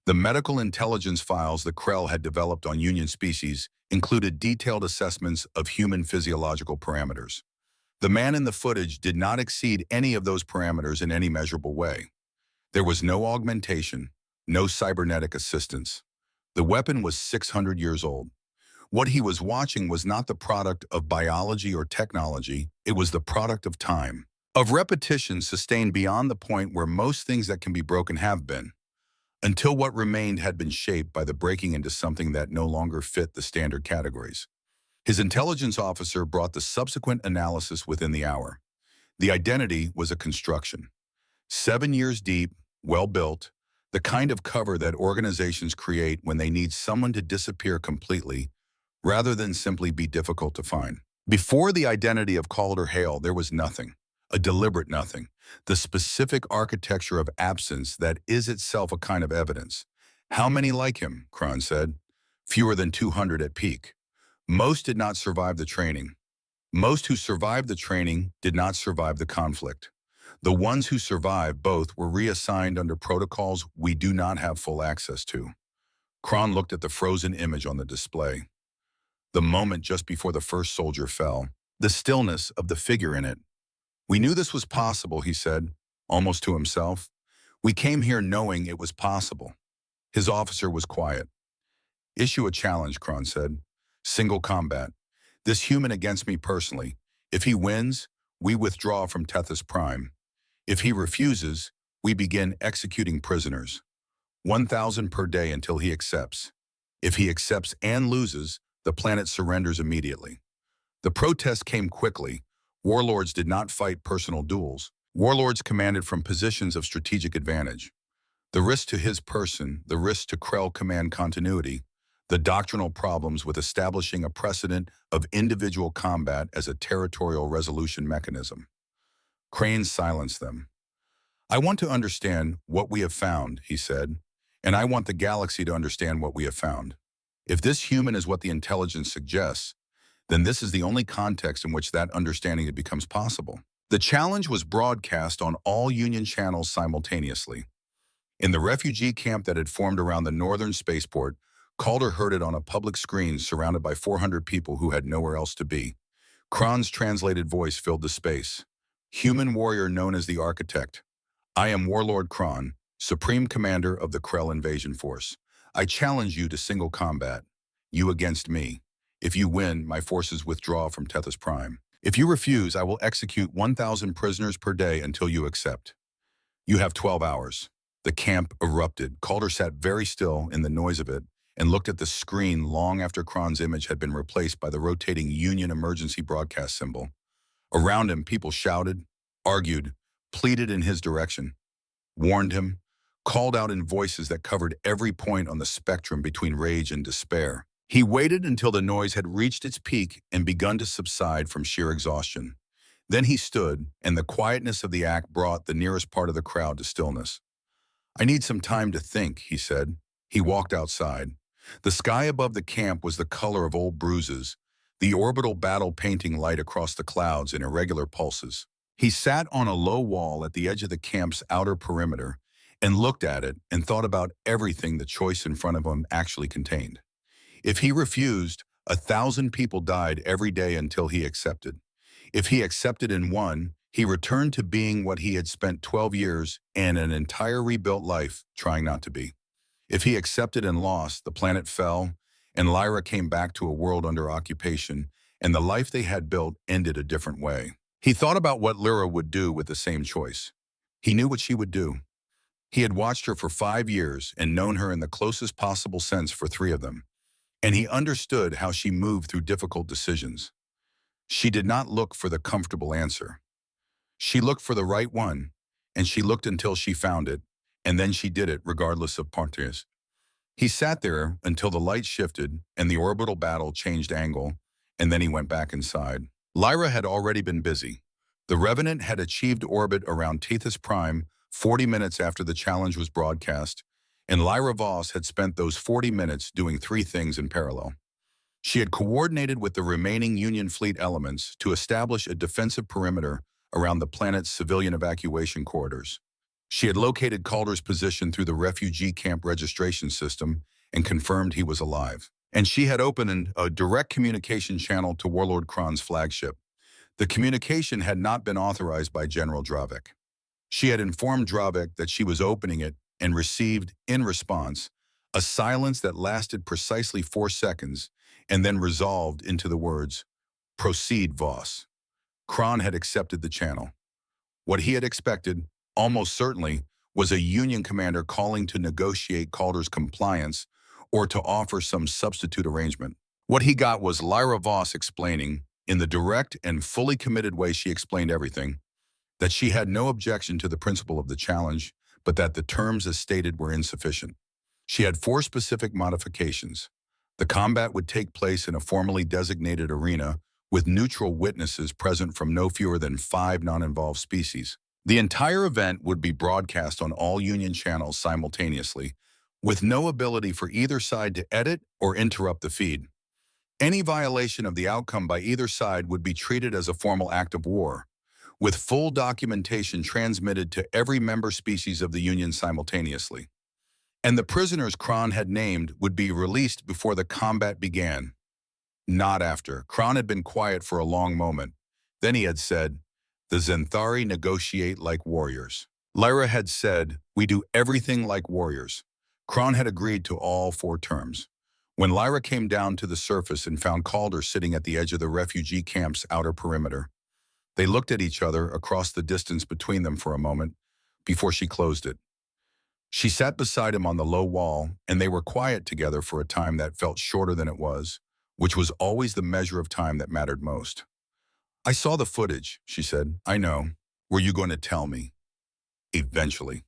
The medical intelligence files the Krell had developed on Union species included detailed assessments of human physiological parameters. The man in the footage did not exceed any of those parameters in any measurable way. There was no augmentation, no cybernetic assistance. The weapon was 600 years old. What he was watching was not the product of biology or technology, it was the product of time, of repetition sustained beyond the point where most things that can be broken have been, until what remained had been shaped by the breaking into something that no longer fit the standard categories. His intelligence officer brought the subsequent analysis within the hour. The identity was a construction. 7 years deep, well-built, the kind of cover that organizations create when they need someone to disappear completely, rather than simply be difficult to find. Before the identity of Calder Hale, there was nothing, a deliberate nothing, the specific architecture of absence that is itself a kind of evidence. How many like him, Kron said? Fewer than 200 at peak. Most did not survive the training. Most who survived the training did not survive the conflict. The ones who survived both were reassigned under protocols we do not have full access to. Kron looked at the frozen image on the display. The moment just before the first soldier fell, the stillness of the figure in it. We knew this was possible, he said, almost to himself. We came here knowing it was possible. His officer was quiet. Issue a challenge, Kron said. Single combat. This human against me personally. If he wins, we withdraw from Tethys Prime. If he refuses, we begin executing prisoners. 1,000 per day until he accepts. If he accepts and loses, the planet surrenders immediately. The protest came quickly. Warlords did not fight personal duels. Warlords commanded from positions of strategic advantage. The risk to his person, the risk to Krell command continuity, the doctrinal problems with establishing a precedent of individual combat as a territorial resolution mechanism. Crane silenced them. I want to understand what we have found, he said, and I want the galaxy to understand what we have found. If this human is what the intelligence suggests, then this is the only context in which that understanding becomes possible. The challenge was broadcast on all Union channels simultaneously. In the refugee camp that had formed around the northern spaceport, Calder heard it on a public screen surrounded by 400 people who had nowhere else to be. Kron's translated voice filled the space. Human warrior known as the Architect. I am Warlord Kron, Supreme Commander of the Krell Invasion Force. I challenge you to single combat. You against me. If you win, my forces withdraw from Tethys Prime. If you refuse, I will execute 1,000 prisoners per day until you accept. You have 12 hours. The camp erupted. Calder sat very still in the noise of it and looked at the screen long after Kron's image had been replaced by the rotating Union emergency broadcast symbol. Around him, people shouted, argued, pleaded in his direction, warned him, called out in voices that covered every point on the spectrum between rage and despair. He waited until the noise had reached its peak and begun to subside from sheer exhaustion. Then he stood, and the quietness of the act brought the nearest part of the crowd to stillness. "I need some time to think," he said. He walked outside. The sky above the camp was the color of old bruises, the orbital battle painting light across the clouds in irregular pulses. He sat on a low wall at the edge of the camp's outer perimeter and looked at it and thought about everything the choice in front of him actually contained. If he refused, 1,000 people died every day until he accepted. If he accepted and won, he returned to being what he had spent 12 years and an entire rebuilt life trying not to be. If he accepted and lost, the planet fell, and Lyra came back to a world under occupation, and the life they had built ended a different way. He thought about what Lyra would do with the same choice. He knew what she would do. He had watched her for 5 years and known her in the closest possible sense for 3 of them, and he understood how she moved through difficult decisions. She did not look for the comfortable answer. She looked for the right one, and she looked until she found it, and then she did it regardless of parties. He sat there until the light shifted and the orbital battle changed angle, and then he went back inside. Lyra had already been busy. The Revenant had achieved orbit around Tethys Prime 40 minutes after the challenge was broadcast, and Lyra Voss had spent those 40 minutes doing 3 things in parallel. She had coordinated with the remaining Union fleet elements to establish a defensive perimeter around the planet's civilian evacuation corridors. She had located Calder's position through the refugee camp registration system and confirmed he was alive. And she had opened a direct communication channel to Warlord Kron's flagship. The communication had not been authorized by General Dravik. She had informed Dravik that she was opening it and received, in response, a silence that lasted precisely 4 seconds and then resolved into the words, "Proceed, Voss." Kron had accepted the channel. What he had expected, almost certainly, was a Union commander calling to negotiate Calder's compliance or to offer some substitute arrangement. What he got was Lyra Voss explaining, in the direct and fully committed way she explained everything, that she had no objection to the principle of the challenge, but that the terms as stated were insufficient. She had 4 specific modifications. The combat would take place in a formally designated arena with neutral witnesses present from no fewer than 5 non-involved species. The entire event would be broadcast on all Union channels simultaneously, with no ability for either side to edit or interrupt the feed. Any violation of the outcome by either side would be treated as a formal act of war, with full documentation transmitted to every member species of the Union simultaneously. And the prisoners Kron had named would be released before the combat began. Not after. Kron had been quiet for a long moment. Then he had said, "The Zenthari negotiate like warriors." Lyra had said, "We do everything like warriors." Kron had agreed to all 4 terms. When Lyra came down to the surface and found Calder sitting at the edge of the refugee camp's outer perimeter, they looked at each other across the distance between them for a moment before she closed it. She sat beside him on the low wall, and they were quiet together for a time that felt shorter than it was, which was always the measure of time that mattered most. "I saw the footage," she said. "I know. Were you going to tell me?" "Eventually."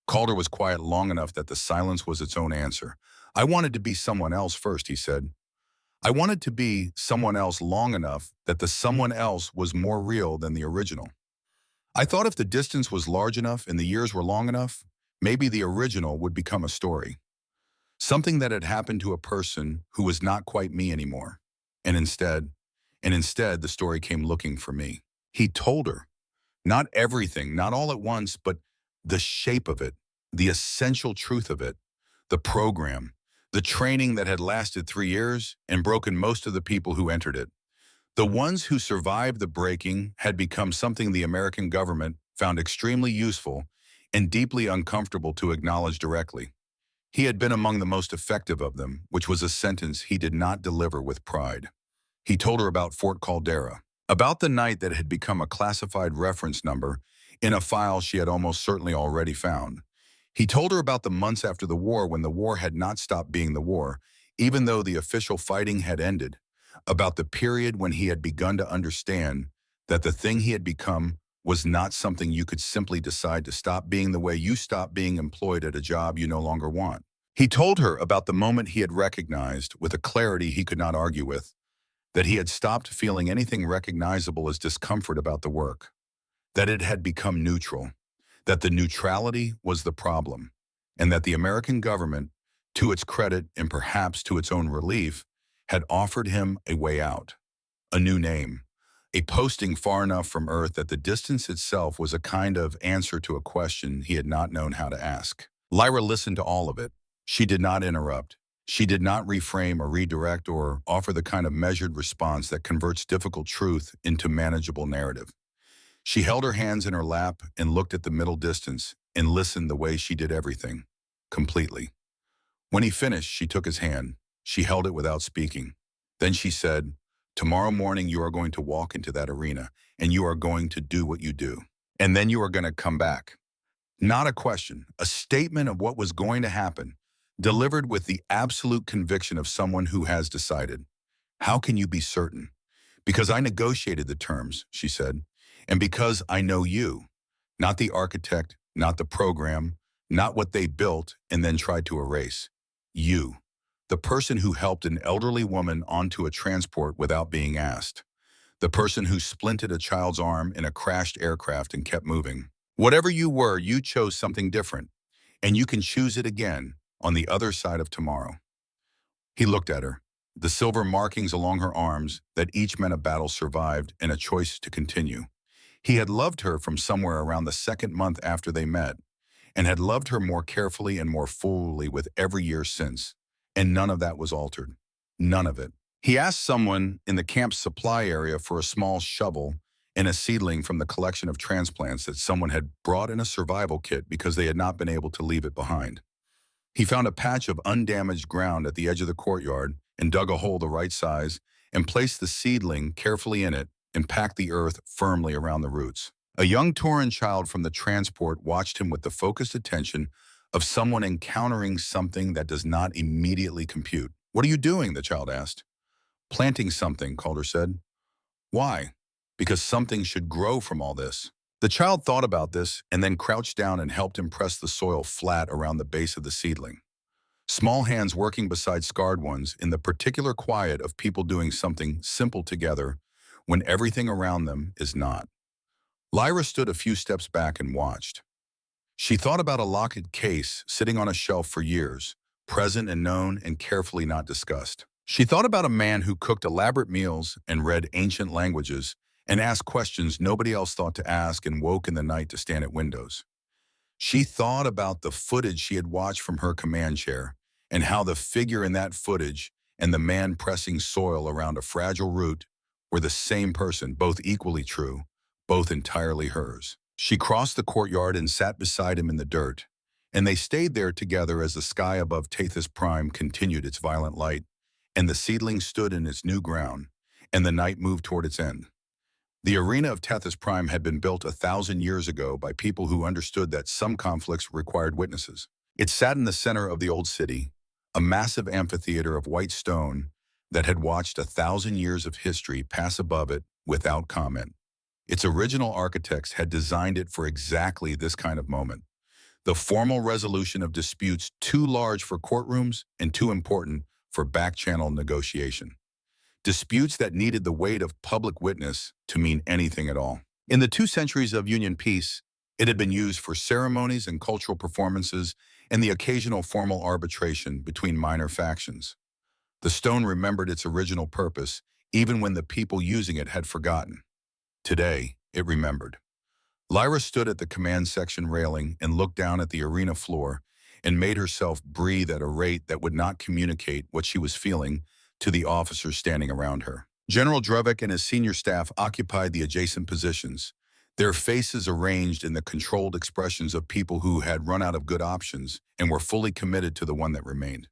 Calder was quiet long enough that the silence was its own answer. "I wanted to be someone else first," he said. "I wanted to be someone else long enough that the someone else was more real than the original. I thought if the distance was large enough and the years were long enough, maybe the original would become a story. Something that had happened to a person who was not quite me anymore. And instead, the story came looking for me." He told her, not everything, not all at once, but the shape of it, the essential truth of it, the program, the training that had lasted 3 years and broken most of the people who entered it. The ones who survived the breaking had become something the American government found extremely useful and deeply uncomfortable to acknowledge directly. He had been among the most effective of them, which was a sentence he did not deliver with pride. He told her about Fort Caldera, about the night that had become a classified reference number in a file she had almost certainly already found. He told her about the months after the war when the war had not stopped being the war, even though the official fighting had ended, about the period when he had begun to understand that the thing he had become was not something you could simply decide to stop being the way you stop being employed at a job you no longer want. He told her about the moment he had recognized, with a clarity he could not argue with, that he had stopped feeling anything recognizable as discomfort about the work, that it had become neutral, that the neutrality was the problem, and that the American government, to its credit and perhaps to its own relief, had offered him a way out, a new name, a posting far enough from Earth that the distance itself was a kind of answer to a question he had not known how to ask. Lyra listened to all of it. She did not interrupt. She did not reframe or redirect or offer the kind of measured response that converts difficult truth into manageable narrative. She held her hands in her lap and looked at the middle distance and listened the way she did everything, completely. When he finished, she took his hand. She held it without speaking. Then she said, "Tomorrow morning you are going to walk into that arena and you are going to do what you do. And then you are going to come back." Not a question, a statement of what was going to happen, delivered with the absolute conviction of someone who has decided. "How can you be certain?" "Because I negotiated the terms," she said, "and because I know you, not the architect, not the program, not what they built and then tried to erase. You, the person who helped an elderly woman onto a transport without being asked, the person who splinted a child's arm in a crashed aircraft and kept moving. Whatever you were, you chose something different, and you can choose it again on the other side of tomorrow." He looked at her, the silver markings along her arms that each meant a battle survived and a choice to continue. He had loved her from somewhere around the second month after they met, and had loved her more carefully and more fully with every year since, and none of that was altered. None of it. He asked someone in the camp's supply area for a small shovel and a seedling from the collection of transplants that someone had brought in a survival kit because they had not been able to leave it behind. He found a patch of undamaged ground at the edge of the courtyard and dug a hole the right size and placed the seedling carefully in it and packed the earth firmly around the roots. A young Torin child from the transport watched him with the focused attention of someone encountering something that does not immediately compute. "What are you doing?" the child asked. "Planting something," Calder said. "Why?" "Because something should grow from all this." The child thought about this and then crouched down and helped him press the soil flat around the base of the seedling. Small hands working beside scarred ones in the particular quiet of people doing something simple together when everything around them is not. Lyra stood a few steps back and watched. She thought about a locked case sitting on a shelf for years, present and known and carefully not discussed. She thought about a man who cooked elaborate meals and read ancient languages and asked questions nobody else thought to ask and woke in the night to stand at windows. She thought about the footage she had watched from her command chair and how the figure in that footage and the man pressing soil around a fragile root were the same person, both equally true, both entirely hers. She crossed the courtyard and sat beside him in the dirt, and they stayed there together as the sky above Tethys Prime continued its violent light, and the seedling stood in its new ground, and the night moved toward its end. The arena of Tethys Prime had been built 1,000 years ago by people who understood that some conflicts required witnesses. It sat in the center of the old city, a massive amphitheater of white stone that had watched 1,000 years of history pass above it without comment. Its original architects had designed it for exactly this kind of moment, the formal resolution of disputes too large for courtrooms and too important for back-channel negotiation. Disputes that needed the weight of public witness to mean anything at all. In the 2 centuries of Union peace, it had been used for ceremonies and cultural performances and the occasional formal arbitration between minor factions. The stone remembered its original purpose, even when the people using it had forgotten. Today, it remembered. Lyra stood at the command section railing and looked down at the arena floor and made herself breathe at a rate that would not communicate what she was feeling to the officers standing around her. General Druvik and his senior staff occupied the adjacent positions, their faces arranged in the controlled expressions of people who had run out of good options and were fully committed to the one that remained.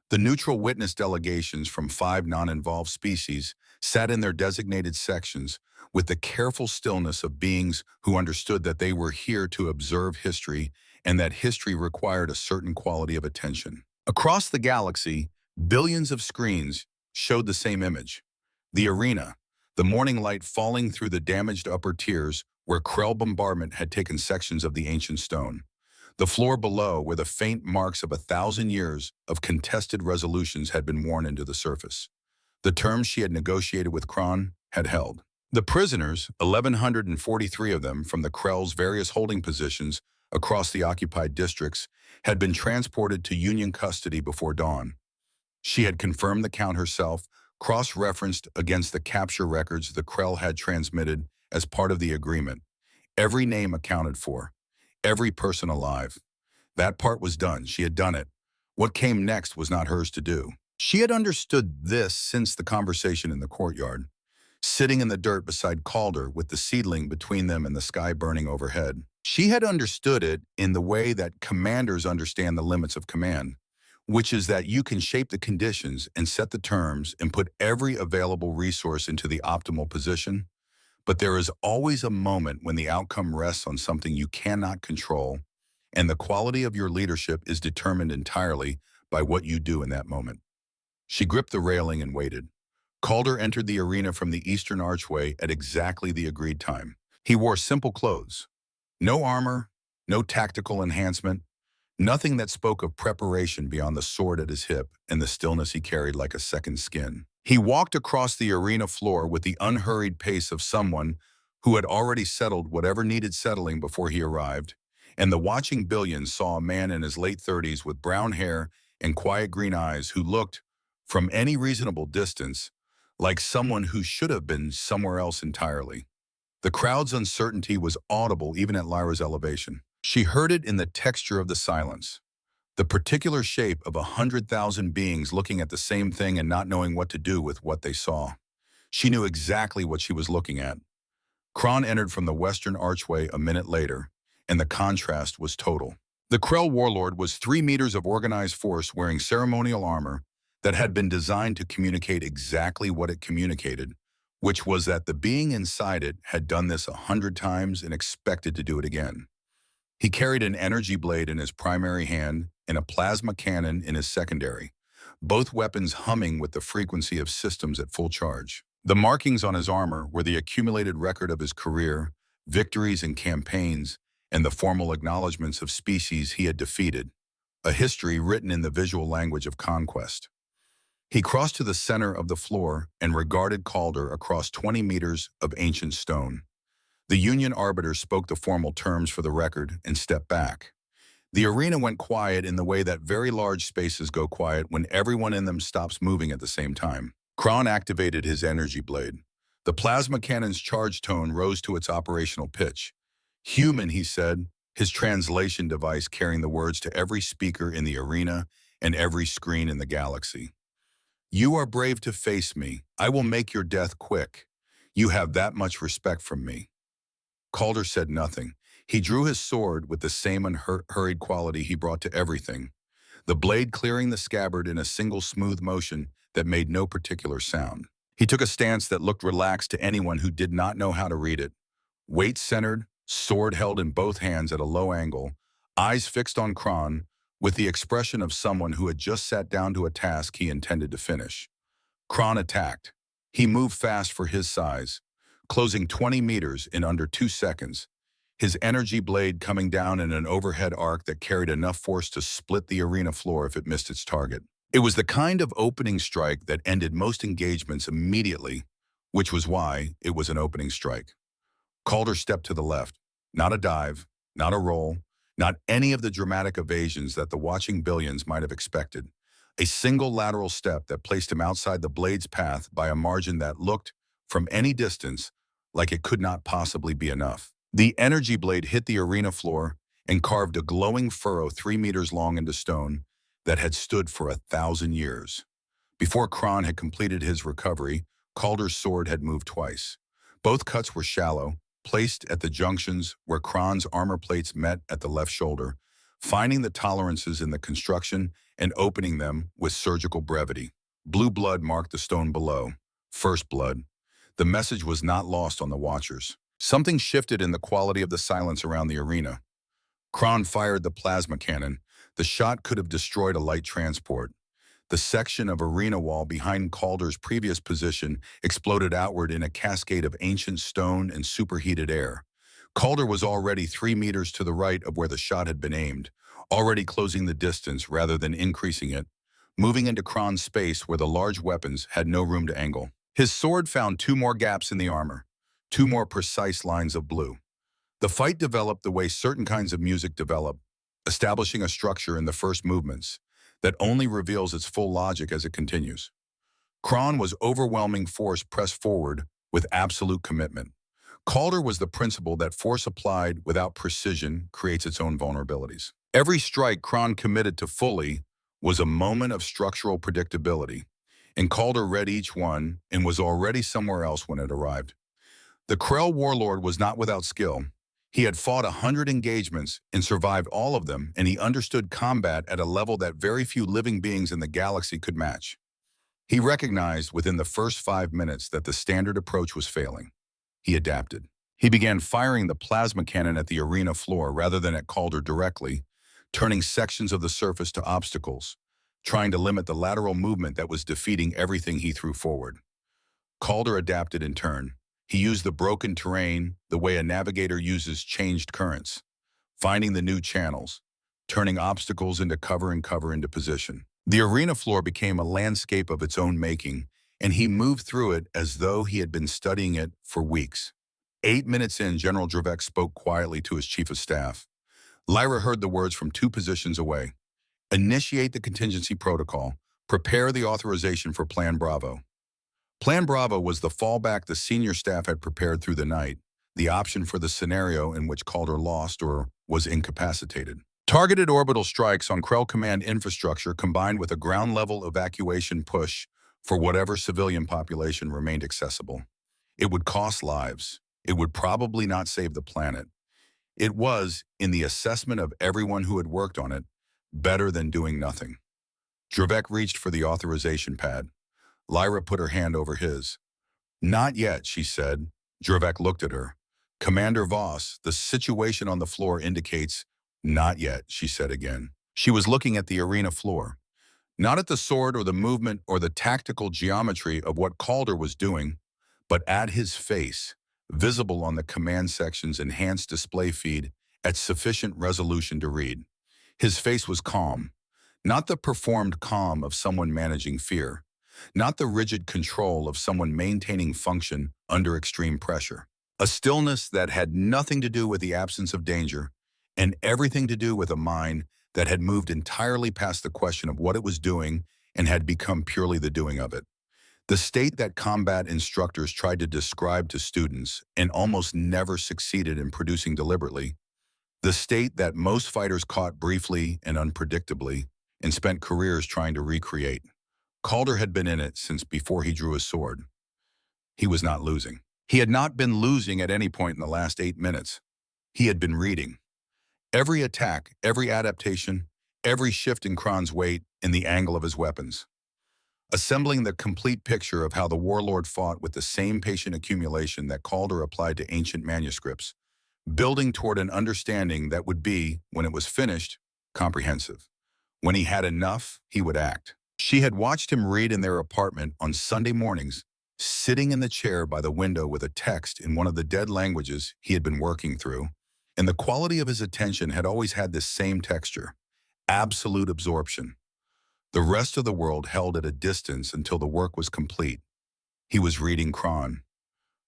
The neutral witness delegations from 5 non-involved species sat in their designated sections with the careful stillness of beings who understood that they were here to observe history and that history required a certain quality of attention. Across the galaxy, billions of screens showed the same image. The arena, the morning light falling through the damaged upper tiers where Krell bombardment had taken sections of the ancient stone. The floor below, where the faint marks of 1,000 years of contested resolutions had been worn into the surface. The terms she had negotiated with Kron had held. The prisoners, 1,143 of them from the Krell's various holding positions across the occupied districts, had been transported to Union custody before dawn. She had confirmed the count herself, cross-referenced against the capture records the Krell had transmitted as part of the agreement. Every name accounted for, every person alive. That part was done. She had done it. What came next was not hers to do. She had understood this since the conversation in the courtyard, sitting in the dirt beside Calder with the seedling between them and the sky burning overhead. She had understood it in the way that commanders understand the limits of command, which is that you can shape the conditions and set the terms and put every available resource into the optimal position, but there is always a moment when the outcome rests on something you cannot control, and the quality of your leadership is determined entirely by what you do in that moment. She gripped the railing and waited. Calder entered the arena from the eastern archway at exactly the agreed time. He wore simple clothes. No armor, no tactical enhancement, nothing that spoke of preparation beyond the sword at his hip and the stillness he carried like a second skin. He walked across the arena floor with the unhurried pace of someone who had already settled whatever needed settling before he arrived, and the watching billions saw a man in his late 30s with brown hair and quiet green eyes who looked, from any reasonable distance, like someone who should have been somewhere else entirely. The crowd's uncertainty was audible even at Lyra's elevation. She heard it in the texture of the silence, the particular shape of 100,000 beings looking at the same thing and not knowing what to do with what they saw. She knew exactly what she was looking at. Kron entered from the western archway a minute later, and the contrast was total. The Krell warlord was 3 meters of organized force wearing ceremonial armor that had been designed to communicate exactly what it communicated, which was that the being inside it had done this 100 times and expected to do it again. He carried an energy blade in his primary hand and a plasma cannon in his secondary, both weapons humming with the frequency of systems at full charge. The markings on his armor were the accumulated record of his career, victories and campaigns, and the formal acknowledgments of species he had defeated, a history written in the visual language of conquest. He crossed to the center of the floor and regarded Calder across 20 meters of ancient stone. The Union arbiter spoke the formal terms for the record and stepped back. The arena went quiet in the way that very large spaces go quiet when everyone in them stops moving at the same time. Kron activated his energy blade. The plasma cannon's charge tone rose to its operational pitch. Human, he said, his translation device carrying the words to every speaker in the arena and every screen in the galaxy. You are brave to face me. I will make your death quick. You have that much respect from me. Calder said nothing. He drew his sword with the same unhurried quality he brought to everything, the blade clearing the scabbard in a single smooth motion that made no particular sound. He took a stance that looked relaxed to anyone who did not know how to read it. Weight-centered, sword held in both hands at a low angle, eyes fixed on Kron, with the expression of someone who had just sat down to a task he intended to finish. Kron attacked. He moved fast for his size, closing 20 meters in under 2 seconds, his energy blade coming down in an overhead arc that carried enough force to split the arena floor if it missed its target. It was the kind of opening strike that ended most engagements immediately, which was why it was an opening strike. Calder stepped to the left. Not a dive, not a roll, not any of the dramatic evasions that the watching billions might have expected. A single lateral step that placed him outside the blade's path by a margin that looked, from any distance, like it could not possibly be enough. The energy blade hit the arena floor and carved a glowing furrow 3 meters long into stone that had stood for 1,000 years. Before Kron had completed his recovery, Calder's sword had moved twice. Both cuts were shallow, placed at the junctions where Kron's armor plates met at the left shoulder, finding the tolerances in the construction and opening them with surgical brevity. Blue blood marked the stone below. First blood. The message was not lost on the watchers. Something shifted in the quality of the silence around the arena. Kron fired the plasma cannon. The shot could have destroyed a light transport. The section of arena wall behind Calder's previous position exploded outward in a cascade of ancient stone and superheated air, Calder was already 3 meters to the right of where the shot had been aimed, already closing the distance rather than increasing it, moving into Kron's space where the large weapons had no room to angle. His sword found two more gaps in the armor, two more precise lines of blue. The fight developed the way certain kinds of music develop, establishing a structure in the first movements that only reveals its full logic as it continues. Kron was overwhelming force pressed forward with absolute commitment. Calder was the principle that force applied without precision creates its own vulnerabilities. Every strike Kron committed to fully was a moment of structural predictability, and Calder read each one and was already somewhere else when it arrived. The Krell warlord was not without skill. He had fought 100 engagements and survived all of them, and he understood combat at a level that very few living beings in the galaxy could match. He recognized within the first 5 minutes that the standard approach was failing. He adapted. He began firing the plasma cannon at the arena floor rather than at Calder directly, turning sections of the surface to obstacles, trying to limit the lateral movement that was defeating everything he threw forward. Calder adapted in turn. He used the broken terrain the way a navigator uses changed currents, finding the new channels, turning obstacles into cover and cover into position. The arena floor became a landscape of its own making, and he moved through it as though he had been studying it for weeks. 8 minutes in, General Drevek spoke quietly to his chief of staff. Lyra heard the words from 2 positions away. Initiate the contingency protocol. Prepare the authorization for Plan Bravo. Plan Bravo was the fallback the senior staff had prepared through the night, the option for the scenario in which Calder lost or was incapacitated. Targeted orbital strikes on Krell Command infrastructure combined with a ground-level evacuation push for whatever civilian population remained accessible. It would cost lives. It would probably not save the planet. It was, in the assessment of everyone who had worked on it, better than doing nothing. Drevek reached for the authorization pad. Lyra put her hand over his. Not yet, she said. Drevek looked at her. Commander Voss, the situation on the floor indicates, not yet, she said again. She was looking at the arena floor. Not at the sword or the movement or the tactical geometry of what Calder was doing, but at his face, visible on the command section's enhanced display feed at sufficient resolution to read. His face was calm, not the performed calm of someone managing fear, not the rigid control of someone maintaining function under extreme pressure. A stillness that had nothing to do with the absence of danger and everything to do with a mind that had moved entirely past the question of what it was doing and had become purely the doing of it. The state that combat instructors tried to describe to students and almost never succeeded in producing deliberately, the state that most fighters caught briefly and unpredictably and spent careers trying to recreate. Calder had been in it since before he drew his sword. He was not losing. He had not been losing at any point in the last 8 minutes. He had been reading. Every attack, every adaptation, every shift in Kron's weight and the angle of his weapons. Assembling the complete picture of how the warlord fought with the same patient accumulation that Calder applied to ancient manuscripts, building toward an understanding that would be, when it was finished, comprehensive. When he had enough, he would act. She had watched him read in their apartment on Sunday mornings, sitting in the chair by the window with a text in one of the dead languages he had been working through, and the quality of his attention had always had this same texture, absolute absorption. The rest of the world held at a distance until the work was complete. He was reading Kron.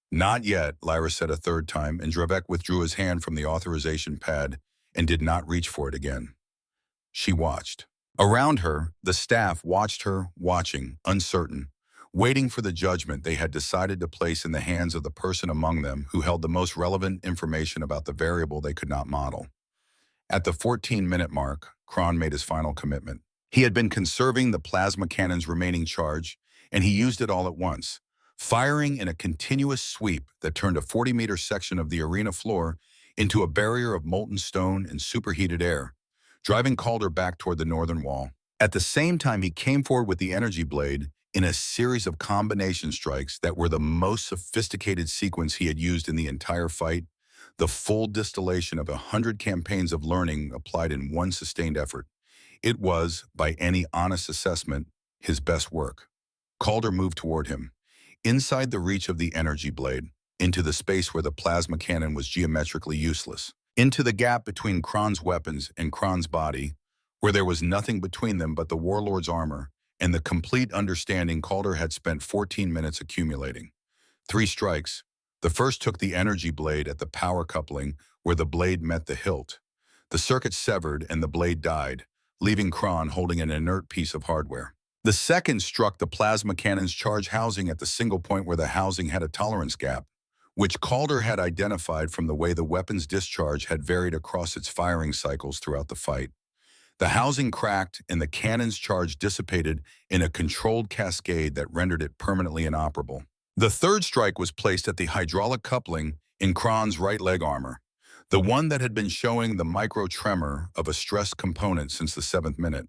Not yet, Lyra said a third time, and Drevek withdrew his hand from the authorization pad and did not reach for it again. She watched. Around her, the staff watched her, watching, uncertain, waiting for the judgment they had decided to place in the hands of the person among them who held the most relevant information about the variable they could not model. At the 14-minute mark, Kron made his final commitment. He had been conserving the plasma cannon's remaining charge, and he used it all at once, firing in a continuous sweep that turned a 40-meter section of the arena floor into a barrier of molten stone and superheated air, driving Calder back toward the northern wall. At the same time, he came forward with the energy blade in a series of combination strikes that were the most sophisticated sequence he had used in the entire fight, the full distillation of 100 campaigns of learning applied in one sustained effort. It was, by any honest assessment, his best work. Calder moved toward him, inside the reach of the energy blade. into the space where the plasma cannon was geometrically useless, into the gap between Kron's weapons and Kron's body, where there was nothing between them but the warlord's armor and the complete understanding Calder had spent 14 minutes accumulating. 3 strikes. The first took the energy blade at the power coupling where the blade met the hilt. The circuit severed and the blade died, leaving Kron holding an inert piece of hardware. The second struck the plasma cannon's charge housing at the single point where the housing had a tolerance gap, which Calder had identified from the way the weapon's discharge had varied across its firing cycles throughout the fight. The housing cracked and the cannon's charge dissipated in a controlled cascade that rendered it permanently inoperable. The third strike was placed at the hydraulic coupling in Kron's right leg armor, the one that had been showing the micro-tremor of a stressed component since the 7th minute,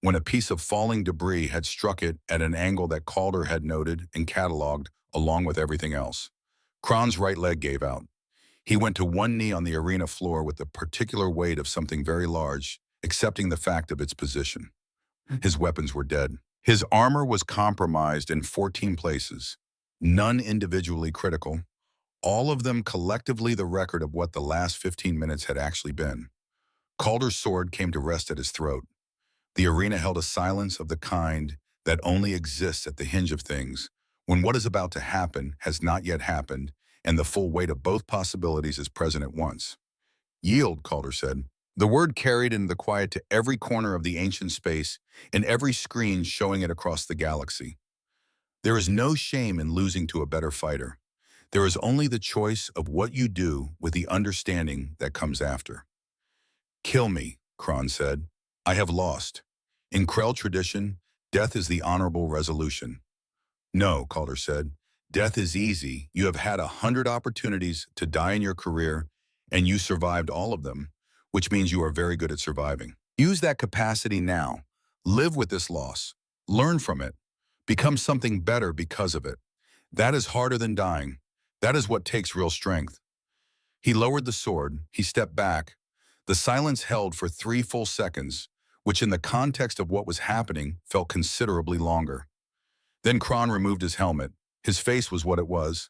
when a piece of falling debris had struck it at an angle that Calder had noted and cataloged along with everything else. Kron's right leg gave out. He went to one knee on the arena floor with the particular weight of something very large, accepting the fact of its position. His weapons were dead. His armor was compromised in 14 places, none individually critical, all of them collectively the record of what the last 15 minutes had actually been. Calder's sword came to rest at his throat. The arena held a silence of the kind that only exists at the hinge of things, when what is about to happen has not yet happened, and the full weight of both possibilities is present at once. Yield, Calder said. The word carried into the quiet to every corner of the ancient space and every screen showing it across the galaxy. There is no shame in losing to a better fighter. There is only the choice of what you do with the understanding that comes after. Kill me, Kron said. I have lost. In Krell tradition, death is the honorable resolution. No, Calder said. Death is easy. You have had 100 opportunities to die in your career, and you survived all of them, which means you are very good at surviving. Use that capacity now. Live with this loss. Learn from it. Become something better because of it. That is harder than dying. That is what takes real strength. He lowered the sword. He stepped back. The silence held for 3 full seconds, which in the context of what was happening felt considerably longer. Then Kron removed his helmet. His face was what it was.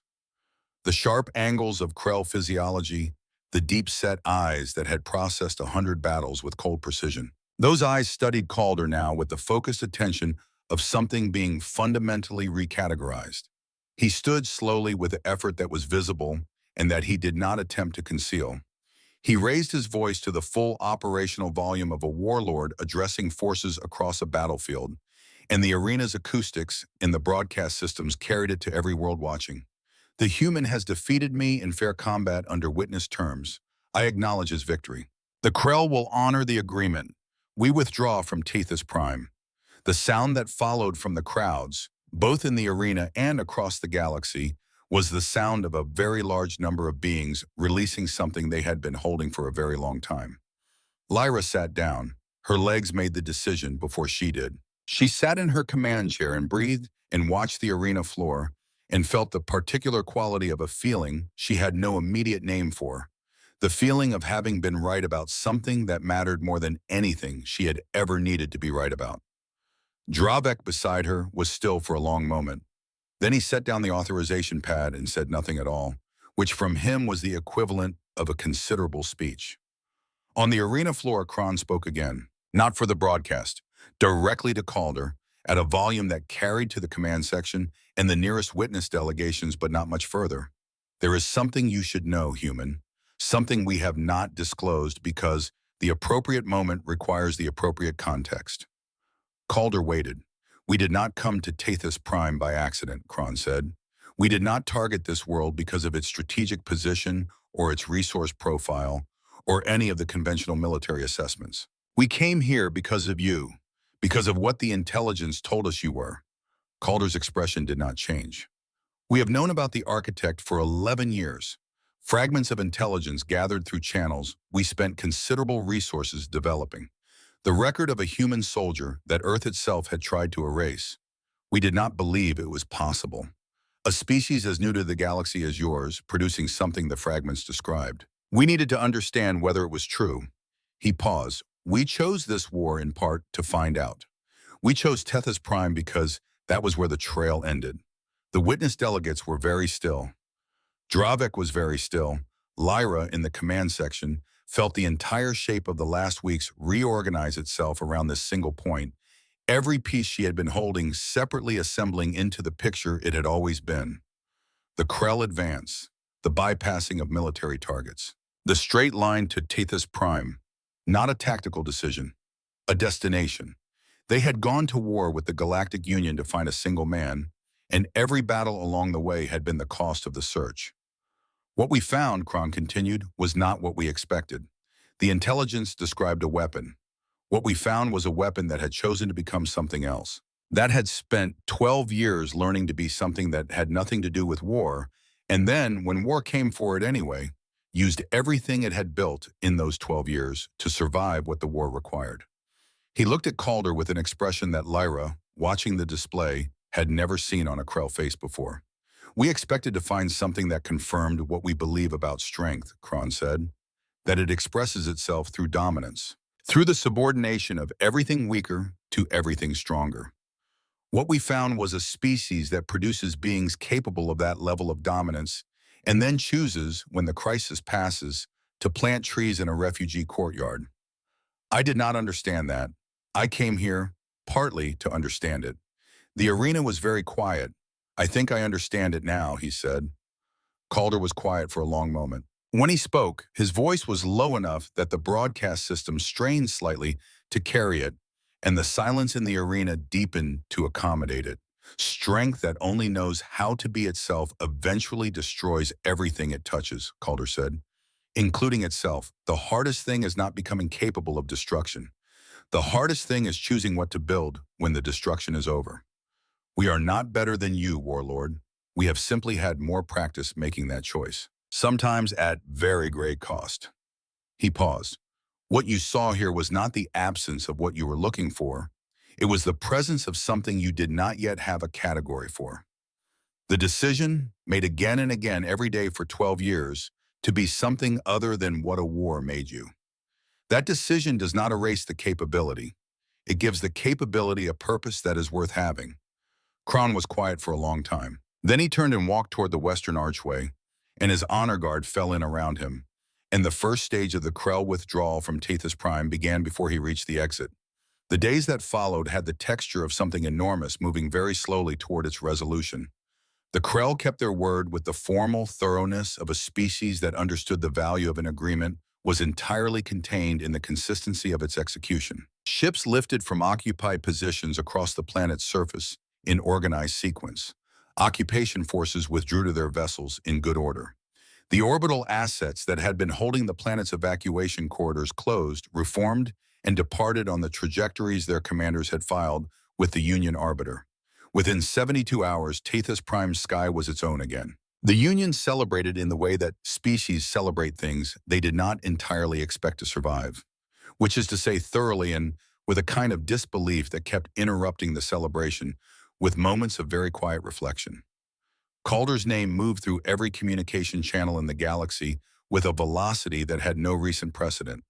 The sharp angles of Krell physiology, the deep-set eyes that had processed 100 battles with cold precision. Those eyes studied Calder now with the focused attention of something being fundamentally recategorized. He stood slowly with an effort that was visible and that he did not attempt to conceal. He raised his voice to the full operational volume of a warlord addressing forces across a battlefield, and the arena's acoustics in the broadcast systems carried it to every world watching. The human has defeated me in fair combat under witness terms. I acknowledge his victory. The Krell will honor the agreement. We withdraw from Tethys Prime. The sound that followed from the crowds, both in the arena and across the galaxy, was the sound of a very large number of beings releasing something they had been holding for a very long time. Lyra sat down. Her legs made the decision before she did. She sat in her command chair and breathed and watched the arena floor and felt the particular quality of a feeling she had no immediate name for, the feeling of having been right about something that mattered more than anything she had ever needed to be right about. Dravek beside her was still for a long moment. Then he set down the authorization pad and said nothing at all, which from him was the equivalent of a considerable speech. On the arena floor, Kron spoke again, not for the broadcast, directly to Calder, at a volume that carried to the command section and the nearest witness delegations, but not much further. There is something you should know, human, something we have not disclosed because the appropriate moment requires the appropriate context. Calder waited. We did not come to Tethys Prime by accident, Kron said. We did not target this world because of its strategic position or its resource profile or any of the conventional military assessments. We came here because of you, because of what the intelligence told us you were. Calder's expression did not change. We have known about the architect for 11 years. Fragments of intelligence gathered through channels we spent considerable resources developing. The record of a human soldier that Earth itself had tried to erase. We did not believe it was possible. A species as new to the galaxy as yours, producing something the fragments described. We needed to understand whether it was true. He paused. We chose this war in part to find out. We chose Tethys Prime because that was where the trail ended. The witness delegates were very still. Dravek was very still. Lyra, in the command section, felt the entire shape of the last weeks reorganize itself around this single point, every piece she had been holding separately assembling into the picture it had always been. The Krell advance, the bypassing of military targets, the straight line to Tethys Prime, not a tactical decision, a destination. They had gone to war with the Galactic Union to find a single man, and every battle along the way had been the cost of the search. What we found, Kron continued, was not what we expected. The intelligence described a weapon. What we found was a weapon that had chosen to become something else. That had spent 12 years learning to be something that had nothing to do with war, and then, when war came for it anyway, used everything it had built in those 12 years to survive what the war required. He looked at Calder with an expression that Lyra, watching the display, had never seen on a Krell face before. We expected to find something that confirmed what we believe about strength, Kron said, that it expresses itself through dominance, through the subordination of everything weaker to everything stronger. What we found was a species that produces beings capable of that level of dominance and then chooses, when the crisis passes, to plant trees in a refugee courtyard. I did not understand that. I came here partly to understand it. The arena was very quiet. I think I understand it now, he said. Calder was quiet for a long moment. When he spoke, his voice was low enough that the broadcast system strained slightly to carry it, and the silence in the arena deepened to accommodate it. Strength that only knows how to be itself eventually destroys everything it touches, Calder said, including itself. The hardest thing is not becoming capable of destruction. The hardest thing is choosing what to build when the destruction is over. We are not better than you, Warlord. We have simply had more practice making that choice, sometimes at very great cost. He paused. What you saw here was not the absence of what you were looking for. It was the presence of something you did not yet have a category for. The decision, made again and again every day for 12 years, to be something other than what a war made you. That decision does not erase the capability. It gives the capability a purpose that is worth having. Kron was quiet for a long time. Then he turned and walked toward the western archway, and his honor guard fell in around him, and the first stage of the Krell withdrawal from Tethys Prime began before he reached the exit. The days that followed had the texture of something enormous moving very slowly toward its resolution. The Krell kept their word with the formal thoroughness of a species that understood the value of an agreement was entirely contained in the consistency of its execution. Ships lifted from occupied positions across the planet's surface in organized sequence. Occupation forces withdrew to their vessels in good order. The orbital assets that had been holding the planet's evacuation corridors closed, reformed, and departed on the trajectories their commanders had filed with the Union Arbiter. Within 72 hours, Tethys Prime's sky was its own again. The Union celebrated in the way that species celebrate things they did not entirely expect to survive, which is to say thoroughly and with a kind of disbelief that kept interrupting the celebration with moments of very quiet reflection. Calder's name moved through every communication channel in the galaxy with a velocity that had no recent precedent.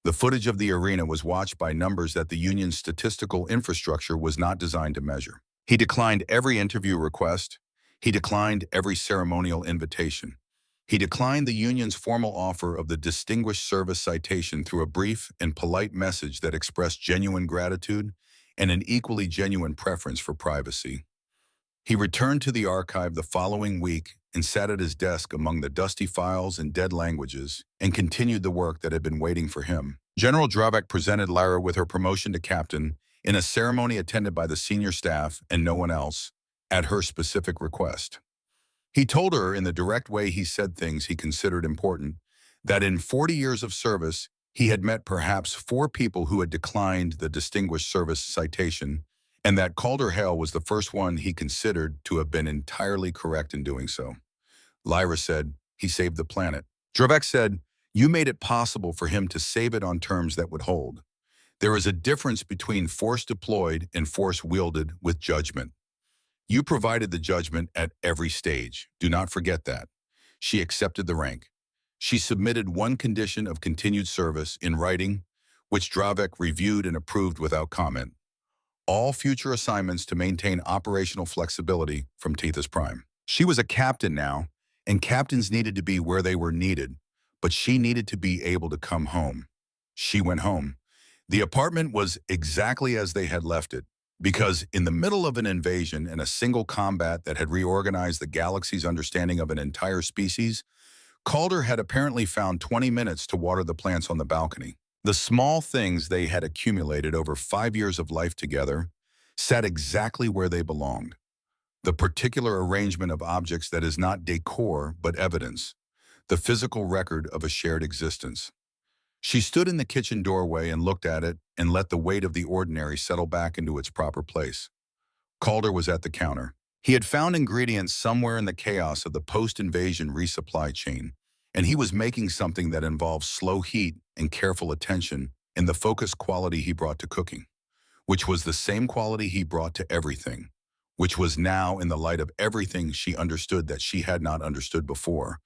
The footage of the arena was watched by numbers that the Union's statistical infrastructure was not designed to measure. He declined every interview request. He declined every ceremonial invitation. He declined the Union's formal offer of the Distinguished Service Citation through a brief and polite message that expressed genuine gratitude and an equally genuine preference for privacy. He returned to the archive the following week and sat at his desk among the dusty files and dead languages and continued the work that had been waiting for him. General Dravek presented Lyra with her promotion to captain in a ceremony attended by the senior staff and no one else, at her specific request. He told her in the direct way he said things he considered important, that in 40 years of service, he had met perhaps 4 people who had declined the Distinguished Service Citation, and that Calder Hale was the first one he considered to have been entirely correct in doing so. Lyra said, he saved the planet. Dravek said, you made it possible for him to save it on terms that would hold. There is a difference between force deployed and force wielded with judgment. You provided the judgment at every stage. Do not forget that. She accepted the rank. She submitted one condition of continued service in writing, which Dravek reviewed and approved without comment. All future assignments to maintain operational flexibility from Tethys Prime. She was a captain now, and captains needed to be where they were needed, but she needed to be able to come home. She went home. The apartment was exactly as they had left it, because in the middle of an invasion and a single combat that had reorganized the galaxy's understanding of an entire species, Calder had apparently found 20 minutes to water the plants on the balcony. The small things they had accumulated over 5 years of life together sat exactly where they belonged. The particular arrangement of objects that is not decor but evidence, the physical record of a shared existence. She stood in the kitchen doorway and looked at it and let the weight of the ordinary settle back into its proper place. Calder was at the counter. He had found ingredients somewhere in the chaos of the post-invasion resupply chain, and he was making something that involved slow heat and careful attention in the focused quality he brought to cooking, which was the same quality he brought to everything, which was now, in the light of everything she understood that she had not understood before,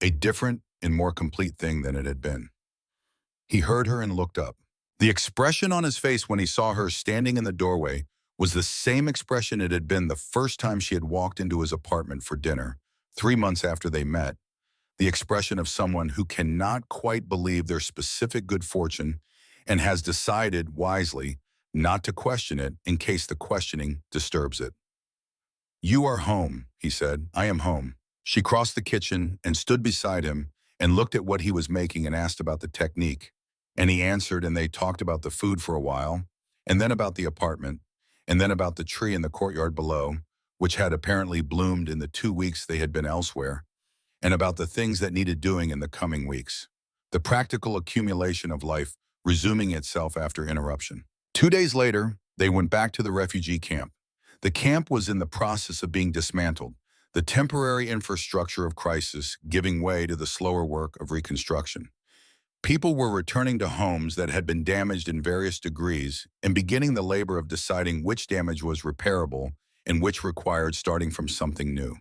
a different and more complete thing than it had been. He heard her and looked up. The expression on his face when he saw her standing in the doorway was the same expression it had been the first time she had walked into his apartment for dinner, 3 months after they met, the expression of someone who cannot quite believe their specific good fortune and has decided, wisely, not to question it in case the questioning disturbs it. "You are home," he said. "I am home." She crossed the kitchen and stood beside him and looked at what he was making and asked about the technique. And he answered, and they talked about the food for a while, and then about the apartment, and then about the tree in the courtyard below, which had apparently bloomed in the 2 weeks they had been elsewhere, and about the things that needed doing in the coming weeks. The practical accumulation of life resuming itself after interruption. 2 days later, they went back to the refugee camp. The camp was in the process of being dismantled, the temporary infrastructure of crisis giving way to the slower work of reconstruction. People were returning to homes that had been damaged in various degrees and beginning the labor of deciding which damage was repairable and which required starting from something new.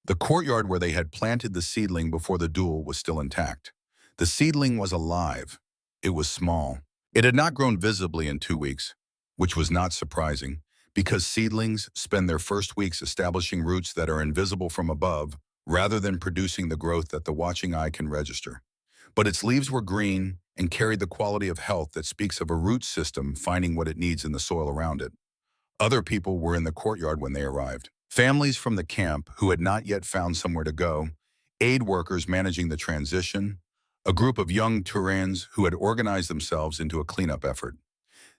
The courtyard where they had planted the seedling before the duel was still intact. The seedling was alive. It was small. It had not grown visibly in 2 weeks, which was not surprising, because seedlings spend their first weeks establishing roots that are invisible from above rather than producing the growth that the watching eye can register. But its leaves were green and carried the quality of health that speaks of a root system finding what it needs in the soil around it. Other people were in the courtyard when they arrived. Families from the camp who had not yet found somewhere to go, aid workers managing the transition, a group of young Turans who had organized themselves into a cleanup effort.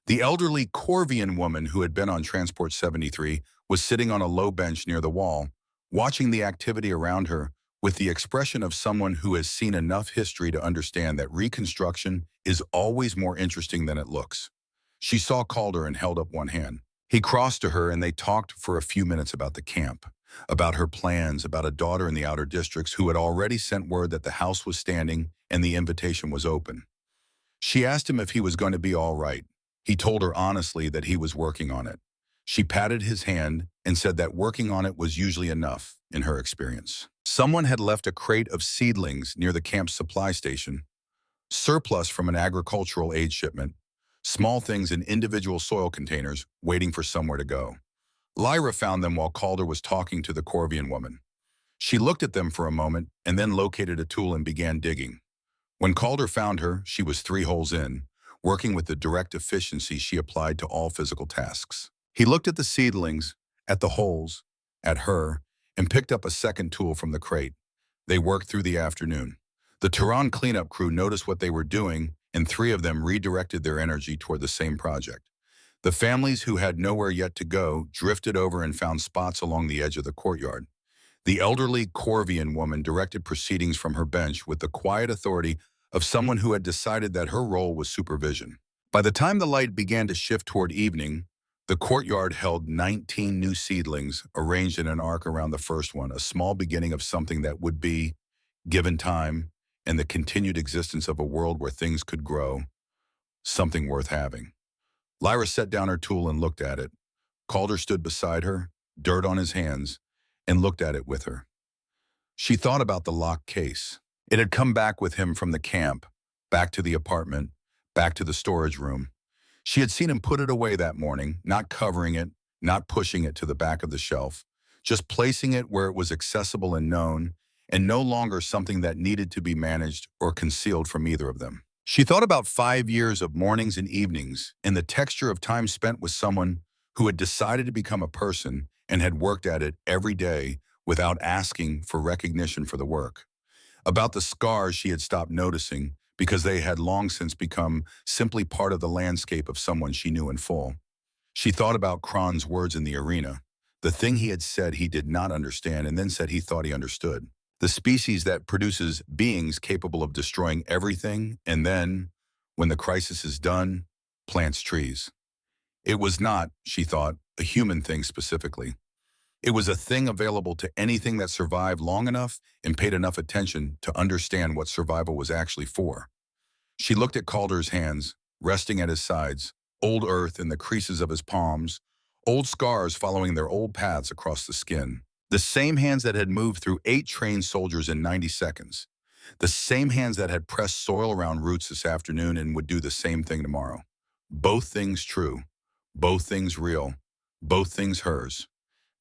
The elderly Corvian woman who had been on Transport 73 was sitting on a low bench near the wall, watching the activity around her with the expression of someone who has seen enough history to understand that reconstruction is always more interesting than it looks. She saw Calder and held up one hand. He crossed to her and they talked for a few minutes about the camp, about her plans, about a daughter in the outer districts who had already sent word that the house was standing and the invitation was open. She asked him if he was going to be all right. He told her honestly that he was working on it. She patted his hand and said that working on it was usually enough, in her experience. Someone had left a crate of seedlings near the camp's supply station, surplus from an agricultural aid shipment, small things in individual soil containers waiting for somewhere to go. Lyra found them while Calder was talking to the Corvian woman. She looked at them for a moment and then located a tool and began digging. When Calder found her, she was 3 holes in, working with the direct efficiency she applied to all physical tasks. He looked at the seedlings, at the holes, at her, and picked up a second tool from the crate. They worked through the afternoon. The Turan cleanup crew noticed what they were doing, and 3 of them redirected their energy toward the same project. The families who had nowhere yet to go drifted over and found spots along the edge of the courtyard. The elderly Corvian woman directed proceedings from her bench with the quiet authority of someone who had decided that her role was supervision. By the time the light began to shift toward evening, the courtyard held 19 new seedlings arranged in an arc around the first one, a small beginning of something that would be, given time and the continued existence of a world where things could grow, something worth having. Lyra set down her tool and looked at it. Calder stood beside her, dirt on his hands, and looked at it with her. She thought about the locked case. It had come back with him from the camp, back to the apartment, back to the storage room. She had seen him put it away that morning, not covering it, not pushing it to the back of the shelf, just placing it where it was accessible and known, and no longer something that needed to be managed or concealed from either of them. She thought about 5 years of mornings and evenings and the texture of time spent with someone who had decided to become a person and had worked at it every day without asking for recognition for the work. About the scars she had stopped noticing because they had long since become simply part of the landscape of someone she knew in full. She thought about Kron's words in the arena, the thing he had said he did not understand and then said he thought he understood. The species that produces beings capable of destroying everything and then, when the crisis is done, plants trees. It was not, she thought, a human thing specifically. It was a thing available to anything that survived long enough and paid enough attention to understand what survival was actually for. She looked at Calder's hands, resting at his sides, old earth in the creases of his palms, old scars following their old paths across the skin. The same hands that had moved through 8 trained soldiers in 90 seconds. The same hands that had pressed soil around roots this afternoon and would do the same thing tomorrow. Both things true. Both things real. Both things hers.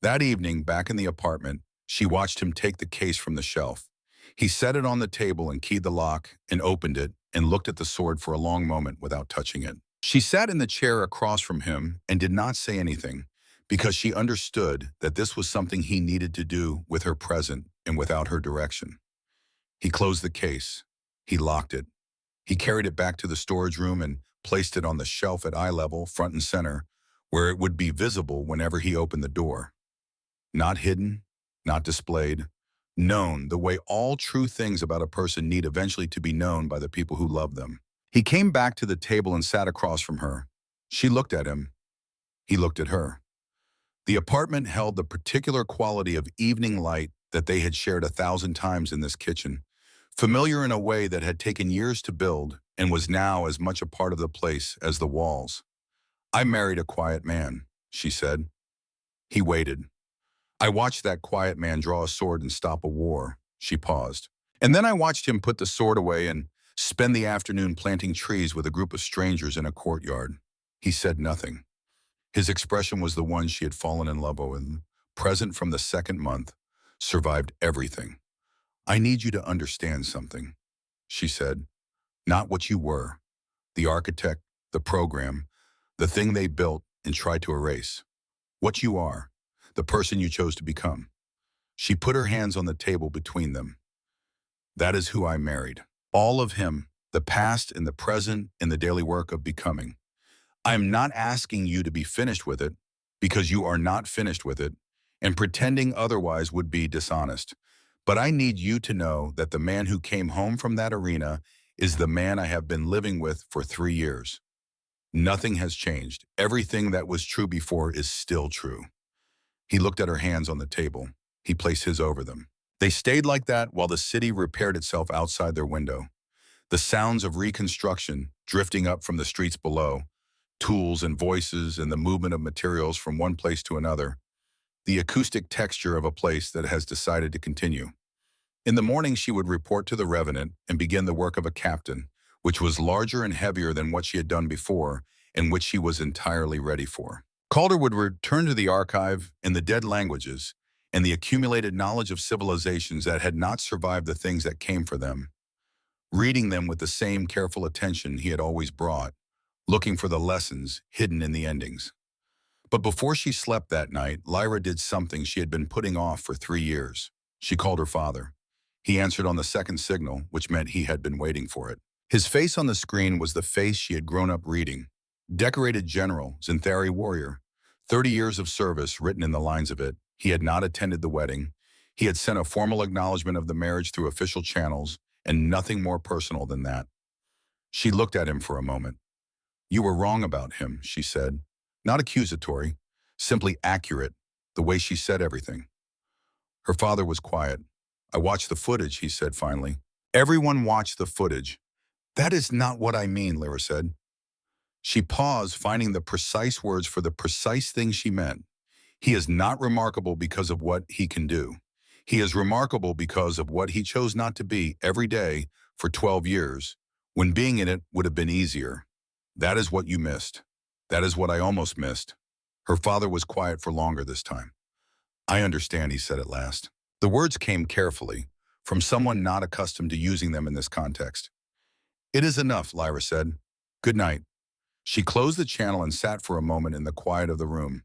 That evening, back in the apartment, she watched him take the case from the shelf. He set it on the table and keyed the lock and opened it and looked at the sword for a long moment without touching it. She sat in the chair across from him and did not say anything because she understood that this was something he needed to do with her present and without her direction. He closed the case. He locked it. He carried it back to the storage room and placed it on the shelf at eye level, front and center, where it would be visible whenever he opened the door. Not hidden, not displayed, known the way all true things about a person need eventually to be known by the people who love them. He came back to the table and sat across from her. She looked at him. He looked at her. The apartment held the particular quality of evening light that they had shared 1,000 times in this kitchen, familiar in a way that had taken years to build and was now as much a part of the place as the walls. "I married a quiet man," she said. He waited. "I watched that quiet man draw a sword and stop a war." She paused. "And then I watched him put the sword away and spend the afternoon planting trees with a group of strangers in a courtyard." He said nothing. His expression was the one she had fallen in love with, present from the second month, survived everything. "I need you to understand something," she said. "Not what you were, the architect, the program, the thing they built and tried to erase. What you are, the person you chose to become." She put her hands on the table between them. "That is who I married. All of him, the past and the present and the daily work of becoming. I am not asking you to be finished with it, because you are not finished with it, and pretending otherwise would be dishonest. But I need you to know that the man who came home from that arena is the man I have been living with for 3 years. Nothing has changed. Everything that was true before is still true." He looked at her hands on the table. He placed his over them. They stayed like that while the city repaired itself outside their window. The sounds of reconstruction drifting up from the streets below, tools and voices and the movement of materials from one place to another, the acoustic texture of a place that has decided to continue. In the morning, she would report to the Revenant and begin the work of a captain, which was larger and heavier than what she had done before and which she was entirely ready for. Calder would return to the archive and the dead languages and the accumulated knowledge of civilizations that had not survived the things that came for them, reading them with the same careful attention he had always brought, looking for the lessons hidden in the endings. But before she slept that night, Lyra did something she had been putting off for 3 years. She called her father. He answered on the second signal, which meant he had been waiting for it. His face on the screen was the face she had grown up reading. Decorated general, Zinthari warrior, 30 years of service written in the lines of it. He had not attended the wedding. He had sent a formal acknowledgement of the marriage through official channels, and nothing more personal than that. She looked at him for a moment. "You were wrong about him," she said. Not accusatory, simply accurate, the way she said everything. Her father was quiet. "I watched the footage," he said finally. "Everyone watched the footage." "That is not what I mean," Lyra said. She paused, finding the precise words for the precise thing she meant. "He is not remarkable because of what he can do. He is remarkable because of what he chose not to be every day for 12 years, when being in it would have been easier. That is what you missed. That is what I almost missed." Her father was quiet for longer this time. "I understand," he said at last. The words came carefully, from someone not accustomed to using them in this context. It is enough, Lyra said. Good night. She closed the channel and sat for a moment in the quiet of the room.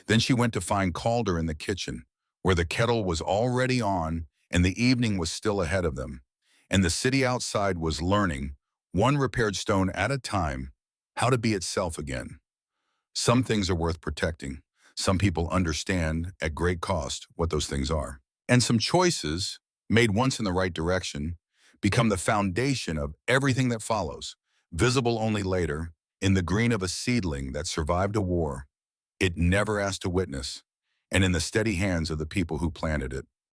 Then she went to find Calder in the kitchen, where the kettle was already on and the evening was still ahead of them. And the city outside was learning, one repaired stone at a time, how to be itself again. Some things are worth protecting. Some people understand at great cost what those things are. And some choices, made once in the right direction, become the foundation of everything that follows, visible only later, in the green of a seedling that survived a war it never asked to witness, and in the steady hands of the people who planted it.